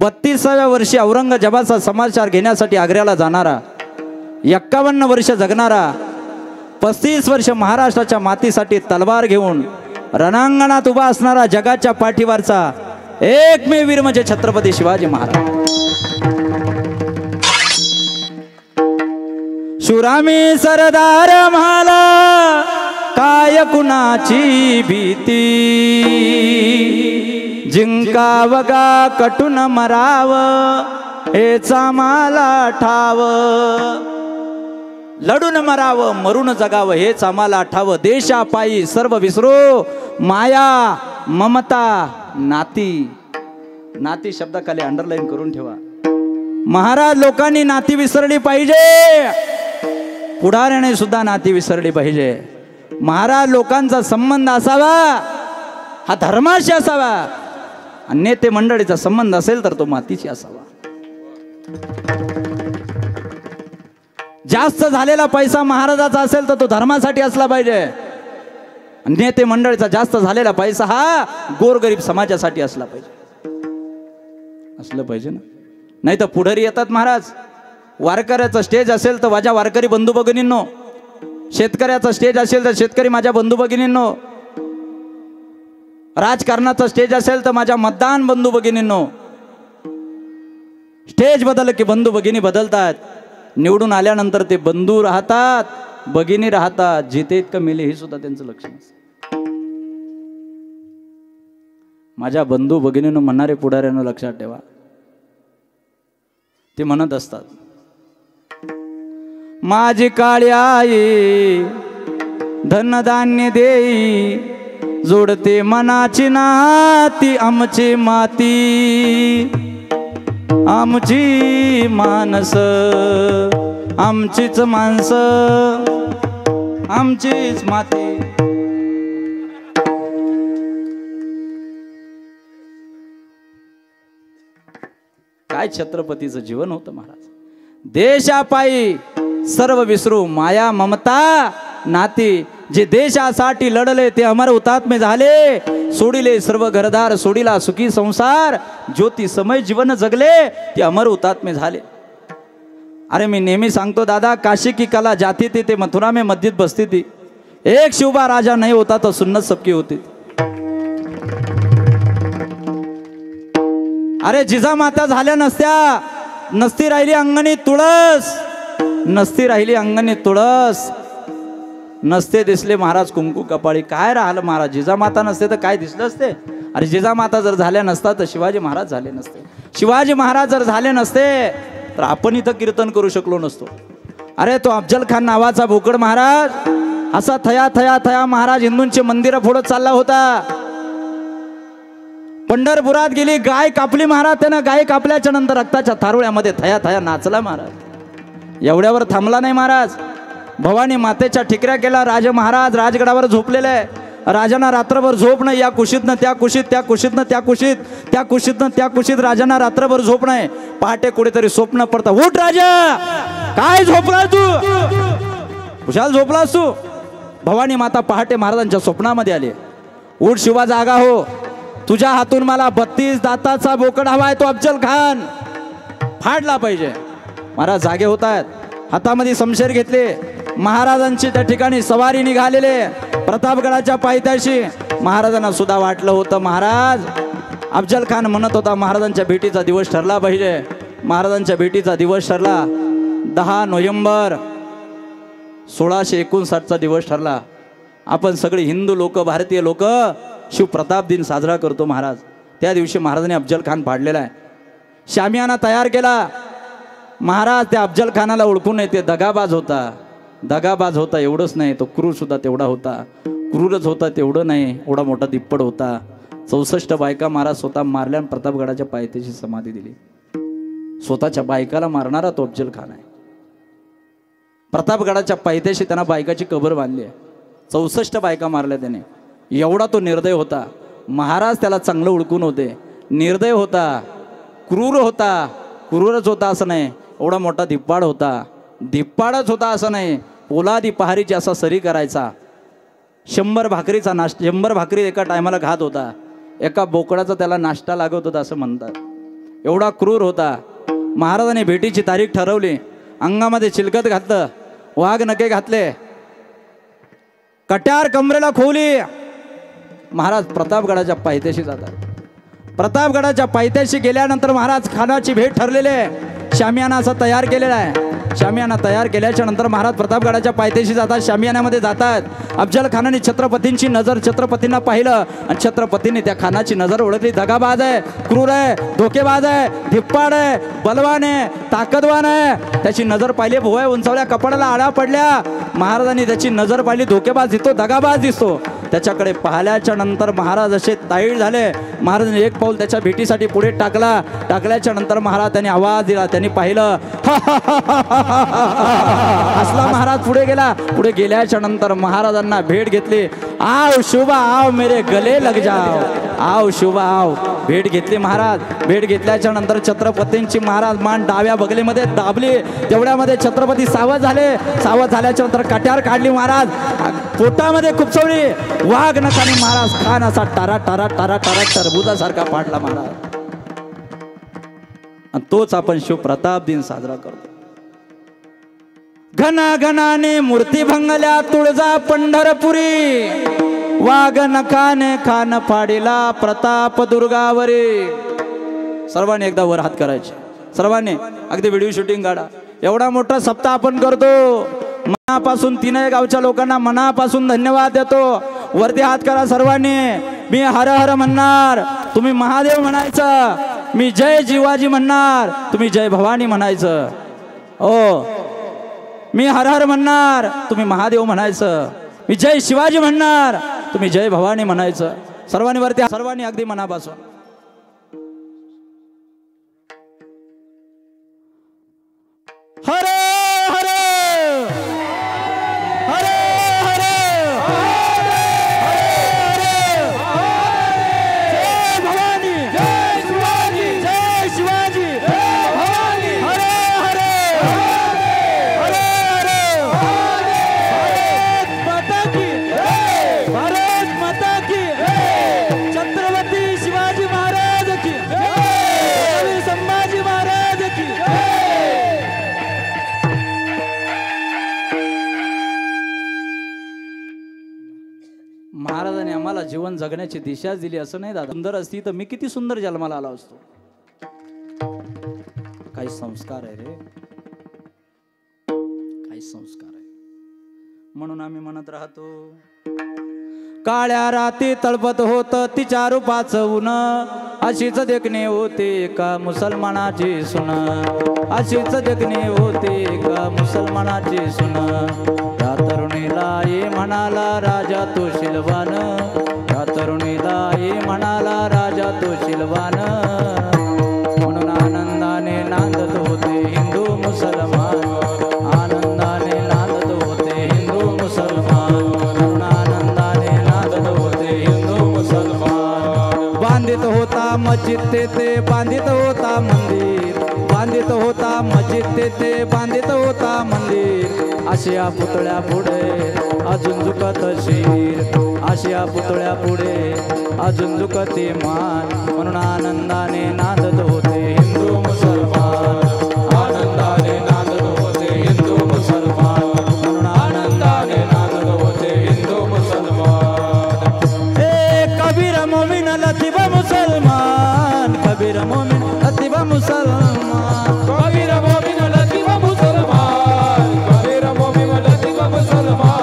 32व्या वर्षी औरंगजेबाचा समाचार घेण्यासाठी आग्र्याला जाणारा, 51 वर्ष जगणारा, 35 वर्ष महाराष्ट्राच्या मातीसाठी तलवार घेऊन रणांगणात उभा असणारा, जगाच्या पाठीवरचा एकमेव वीर म्हणजे छत्रपती शिवाजी महाराज. शुरामी सरदार म्हाला काय कुणाची भीती, जिंकावगा कटून मराव हेचा मला ठाव. लढून मरावं मरून जगावं हेच आम्हाला ठावं. देशापायी सर्व विसरो माया ममता नाती. नाती शब्दाखाली अंडरलाईन करून ठेवा. महाराज लोकांनी नाती विसरली पाहिजे, पुढाऱ्याने सुद्धा नाती विसरली पाहिजे. महाराज लोकांचा संबंध असावा हा धर्माशी असावा, आणि नेते मंडळीचा संबंध असेल तर तो मातीशी असावा. जास्त झालेला पैसा महाराजाचा असेल तर तो धर्मासाठी असला पाहिजे. नेते मंडळीचा जास्त झालेला पैसा हा गोरगरीब समाजासाठी असला पाहिजे. असलं पाहिजे ना. नाही तर पुढारी येतात महाराज. वारकऱ्याचा स्टेज असेल तर माझ्या वारकरी बंधू भगिनींनो, शेतकऱ्याचा स्टेज असेल तर शेतकरी माझ्या बंधू भगिनींनो, राजकारणाचा स्टेज असेल तर माझ्या मतदान बंधू भगिनींनो. स्टेज बदल की बंधू भगिनी बदलतात. निवडून आल्यानंतर ते बंधू राहतात, भगिनी राहतात. जिथे इतकं मेले हे सुद्धा त्यांचं लक्ष नसतं. माझ्या बंधू भगिनीनं म्हणणारे पुढाऱ्यानं लक्षात ठेवा. ते म्हणत असतात, माझी काळी आई धनधान्य देई, जोडते मनाची नाती आमची माती. आमची मानस आमचीच माणसं, आमचीच माती. काय छत्रपतीचं जीवन होतं महाराज. देशापायी सर्व विसरू माया ममता नाती. जे देशासाठी लढले ते अमर हुतात्मे झाले. सोडिले सर्व घरदार सोडिला सुखी संसार. ज्योती समय जीवन जगले ते अमर हुतात्मे झाले. अरे मी नेहमी सांगतो दादा, काशी की कला जाती थी ते मथुरा में मस्जिद बसती थी. एक शिवबा राजा नहीं होता तो सुन्नत सबकी होती. अरे जिजामाता झाल्या नसत्या, नसती राहिली अंगणी तुळस. नसती राहिली अंगणी तुळस. नसते दिसले महाराज कुंकू कपाळी. काय राहिलं महाराज, जिजामाता नसते तर काय दिसलं असते. अरे जिजामाता जर झाल्या नसता तर शिवाजी महाराज झाले नसते. शिवाजी महाराज जर झाले नसते तर आपण इथं कीर्तन करू शकलो नसतो. अरे तो अफजल खान नावाचा भोकड महाराज असा थया थया थया महाराज हिंदूंचे मंदिर फोडत चालला होता. पंढरपुरात गेली गाय कापली महाराज. त्यानं गाय कापल्याच्या नंतर रक्ताच्या थारोळ्यामध्ये थया थया नाचला महाराज. एवढ्यावर थांबला नाही महाराज. भवानी मातेच्या ठिकऱ्या केला. राज महाराज राजगडावर झोपलेले आहे. राजांना रात्रभर झोप नाही. या कुशीतनं त्या कुशीत, त्या कुशीतनं त्या कुशीत, त्या कुशीतनं त्या कुशीत राजांना रात्रभर झोप नाही. पहाटे कुठेतरी स्वप्न पडतं. उठ राजा, काय झोपला तू, कुशाल झोपलास तू. भवानी माता पहाटे महाराजांच्या स्वप्नामध्ये आली. उठ शिवा, जागा हो. तुझ्या हातून मला 32 दाताचा बोकड हवाय. तो अफजल खान फाडला पाहिजे. महाराज जागे होत आहेत. हातामध्ये शमशेर घेतले. महाराजांची त्या ठिकाणी सवारी निघालेले. प्रतापगडाच्या पायथ्याशी महाराजांना सुद्धा वाटलं होतं महाराज अफजल खान म्हणत होता महाराजांच्या भेटीचा दिवस ठरला पाहिजे. महाराजांच्या भेटीचा दिवस ठरला. 10 नोव्हेंबर 1659 दिवस ठरला. आपण सगळे हिंदू लोक, भारतीय लोक शिवप्रताप दिन साजरा करतो महाराज. त्या दिवशी महाराजांनी अफजल खान फाडलेला आहे. शामियाना तयार केला. महाराज त्या अफजल खानाला ओळखून येते. दगाबाज होता, दगाबाज होता. एवढंच नाही, तो क्रूर सुद्धा तेवढा होता. क्रूरच होता तेवढं नाही, एवढा मोठा दिप्पड होता. 64 बायका महाराज स्वतः मारल्या आणि प्रतापगडाच्या पायथ्याशी समाधी दिली. स्वतःच्या बायकाला मारणारा तो अफजल खान आहे. प्रतापगडाच्या पायथ्याशी त्यांना बायकाची कबर बांधली आहे. 64 बायका मारल्या त्याने. एवढा तो निर्दय होता. महाराज त्याला चांगलं ओळखून होते. निर्दय होता, क्रूर होता. क्रूरच होता असं नाही, एवढा मोठा धिप्पाड होता. धिप्पाडच होता असं नाही, पोलादी पहारीची असा सरी करायचा. 100 भाकरीचा नाश्ता, 100 भाकरी एका टायमाला खात होता. एका बोकडाचा त्याला नाश्ता लागत होता असं म्हणतात. एवढा क्रूर होता. महाराजांनी भेटीची तारीख ठरवली. अंगामध्ये चिलकत घातलं, वाघ नखे घातले, कट्यार कमरेला खोवली. महाराज प्रतापगडाच्या पायथ्याशी जातात. प्रतापगडाच्या पायथ्याशी गेल्यानंतर महाराज खानाची भेट ठरलेली आहे. शामियाना असा तयार केलेला आहे. शामियाना तयार केल्याच्या नंतर महाराज प्रतापगडाच्या पायथ्याशी जातात. शामियानामध्ये जातात. अफजल खानाने छत्रपतींची नजर, छत्रपतींना पाहिलं आणि छत्रपतींनी त्या खानाची नजर ओळखली. दगाबाज आहे, क्रूर आहे, धोकेबाज आहे, धिप्पाड आहे, बलवान आहे, ताकदवान आहे. त्याची नजर पाहिली. भुवया उंचावल्या, कपाळाला आळा पडल्या. महाराजांनी त्याची नजर पाहिली. धोकेबाज दिसतो, दगाबाज दिसतो. त्याच्याकडे पाहिल्याच्या नंतर महाराज असे ताईळ झाले. महाराजांनी एक पाऊल त्याच्या भेटीसाठी पुढे टाकला. टाकल्याच्या नंतर महाराज त्यांनी आवाज दिला. त्यांनी पाहिलं, हसला. महाराज पुढे गेला. पुढे गेल्याच्या नंतर महाराजांना भेट घेतली. आओ शुभा आओ मेरे गले लग जाओ, आओ शुभा आओ. भेट घेतली महाराज. भेट घेतल्याच्या नंतर छत्रपतींची महाराज मान डाव्या बगलीमध्ये दाबली. तेवढ्यामध्ये छत्रपती सावध झाले. सावध झाल्याच्या नंतर कट्यार काढली महाराज. पोटामध्ये खुपसवली. वाघ नखाने महाराज खान असा टारा टारा टारा टारा टरबुजासारखा पाडला महाराज. आणि तोच आपण शिवप्रताप दिन साजरा करतो. घना घनाने मूर्ती भंगल्या तुळजा पंढरपुरी. वाघ नखाने खान फाडिला प्रताप दुर्गावरी. सर्वांनी एकदा वर हात करायचे. सर्वांनी अगदी व्हिडिओ शूटिंग काढा. एवढा मोठा सप्ताह आपण करतो. मनापासून 3 गावच्या लोकांना मनापासून धन्यवाद देतो. वरती हात करा सर्वांनी. मी हर हर म्हणणार, तुम्ही महादेव म्हणायचं. मी जय जिवाजी म्हणणार, तुम्ही जय भवानी म्हणायचं. ओ मी हर हर म्हणणार, तुम्ही महादेव म्हणायचं. मी जय शिवाजी म्हणणार, तुम्ही जय भवानी म्हणायचं. सर्वांनी वरती, सर्वांनी अगदी मनापासून. हरे हरे हरे महाराजांनी आम्हाला जीवन जगण्याची दिशा दिली असं नाही दादा. सुंदर असती तर मी किती सुंदर जन्माला आलो असतो. काही संस्कार आहे रे, काही संस्कार आहे. म्हणून आम्ही म्हणत राहतो, काळ्या राती तळपत होत तिच्या रूपाचं ऊन, अशीच देखणे होते का मुसलमानाची सुन, अशीच देखणे होते का मुसलमानाची सुन. त्या तरुणीला ये म्हणाला राजा तो शिलवान, त्या तरुणीला ये म्हणाला राजा तो शिलवान. म्हणून आनंदाने नांदत होते हिंदू मुसलमान, आनंदाने नांदत होते हिंदू मुसलमान. म्हणून आनंदाने नांदत होते हिंदू मुसलमान. बांधित होता मस्जिद तेथे बांधित होता मंदिर, बांधित होता मस्जिद तेथे बांधित होता मंदिर. अशा पुतळ्या पुढे अजून झुकत शिर, अशा पुतळ्या पुढे अजून झुकते मान. म्हणून आनंदाने नांदत होते हिंदू मुसलमान, आनंदाने नांदत होते हिंदू मुसलमान. म्हणून आनंदाने नांदत होते हिंदू मुसलमान. हे कबीर मोमीन लतीफ मुसलमान, कबीर मोमीन लतीफ मुसलमान, कबीर मोमीन लतीफ मुसलमान, कबीर मोमीन लतीफ मुसलमान,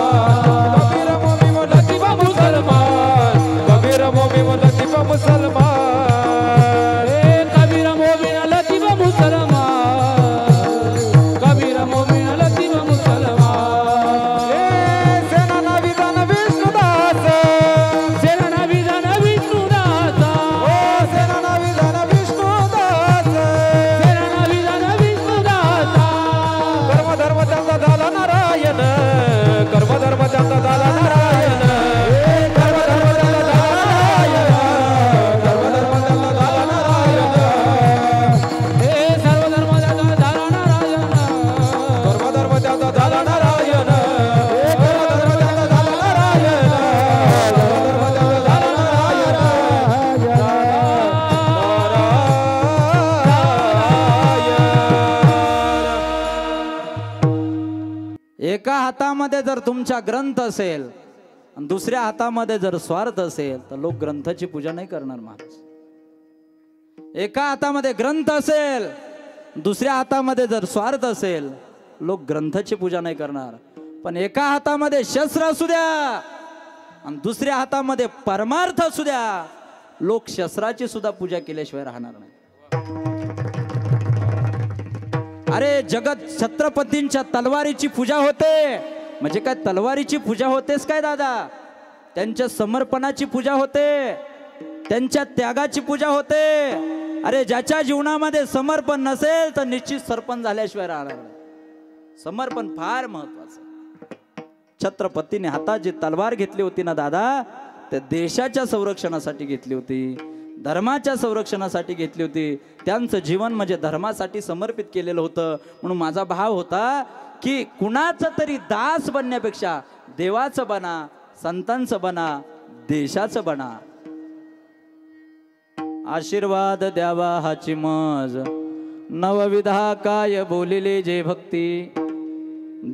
कबीर मोमीन लतीफ मुसलमान, कबीर मोमीन लतीफ मुसलमान. हे कबीर मोमीन लतीफ मुसलमान, कबीर मोमीन लतीफ मुसलमान. हे सेना विधान विष्णुदास, सेना विधान विष्णुदास, ओ सेना विधान विष्णुदास, सेना विधान विष्णुदास. कर्म धर्म त्यांचा झाला नारायण, कर्म धर्म त्यांचा झाला नारायण, कर्म धर्म त्यांचा झाला नारायण, कर्म धर्म त्यांचा झाला नारायण. हे सर्व धर्म त्यांचा झाला नारायण, कर्म धर्म त्यांचा झाला नारायण, हे कर्म धर्म त्यांचा झाला नारायण, कर्म धर्म त्यांचा झाला नारायण. एका हातामध्ये जर तुमचा ग्रंथ असेल आणि दुसऱ्या हातामध्ये जर स्वार्थ असेल तर लोक ग्रंथाची पूजा नाही करणार महाराज. एका हातामध्ये ग्रंथ असेल, दुसऱ्या हातामध्ये जर स्वार्थ असेल, लोक ग्रंथाची पूजा नाही करणार. पण एका हातामध्ये शस्त्र असू द्या आणि दुसऱ्या हातामध्ये परमार्थ असू द्या, लोक शस्त्राची सुद्धा पूजा केल्याशिवाय राहणार नाही. अरे जगत छत्रपतींच्या तलवारीची पूजा होते म्हणजे काय तलवारीची पूजा होतेच काय दादा? त्यांच्या समर्पणाची पूजा होते, त्यांच्या त्यागाची पूजा होते. अरे ज्याच्या जीवनामध्ये समर्पण नसेल तर निश्चित सरपण झाल्याशिवाय राहणार नाही. समर्पण फार महत्वाचं. छत्रपतीने हातात जी तलवार घेतली होती ना दादा, त्या देशाच्या संरक्षणासाठी घेतली होती, धर्माच्या संरक्षणासाठी घेतली होती. त्यांचं जीवन म्हणजे धर्मासाठी समर्पित केलेलं होतं. म्हणून माझा भाव होता की कुणाचं तरी दास बनण्यापेक्षा देवाचं बना, संतांचं बना, देशाचं बना. आशीर्वाद द्यावा हाची मज, नवविधा काय बोलिले जे भक्ती,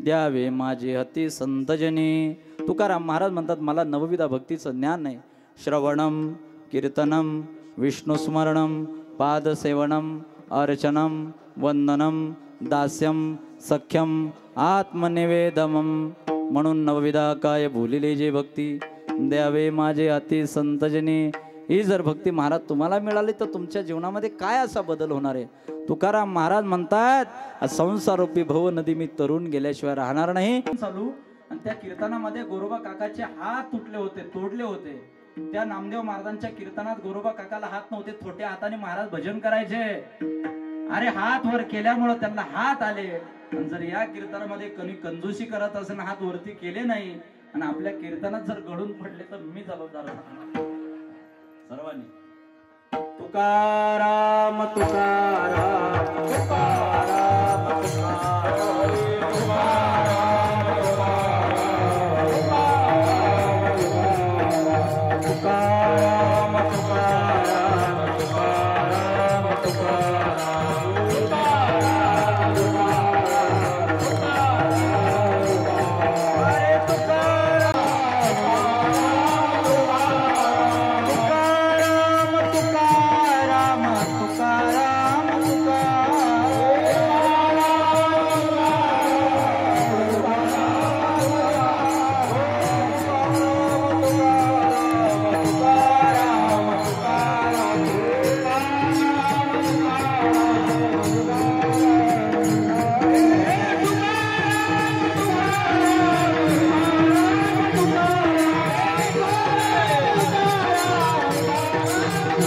द्यावे माझे हती संतजनी. तुकाराम महाराज म्हणतात मला नवविधा भक्तीचं ज्ञान नाही. श्रवणम, कीर्तनम, विष्णुस्मरणम, पादसेवनम, अर्चनम, वंदनम, दास्यम, सख्यम, आत्मनिवेदमम. म्हणून नवविधा काय बोलिले जे भक्ती, द्यावे माझे अति संतजनी. ही जर भक्ती महाराज तुम्हाला मिळाली तर तुमच्या जीवनामध्ये काय असा बदल होणार आहे? तुकाराम महाराज म्हणतात संसारूपी भव नदी मी तरुण गेल्याशिवाय राहणार नाही. चालू आणि त्या कीर्तनामध्ये गोरोबा काकाचे हात तुटले होते, तोडले होते. त्या नामदेव महाराजांच्या कीर्तनात गोरोबा काकाला हात नव्हते, छोट्या हाताने महाराज भजन करायचे. अरे हात वर केल्यामुळे त्यांना हात आले. आणि जर या कीर्तनामध्ये कोणी कंजूसी करत असेल, हात वरती केले नाही आणि आपल्या कीर्तनात जर गळून पडले तर मी जबाबदार आहे सर्वांनी. तुकाराम तुकाराम तुकाराम तुकाराम तुकाराम तुकाराम तुकाराम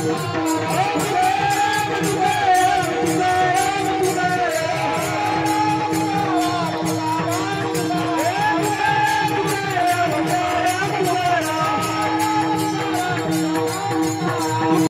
कृष्ण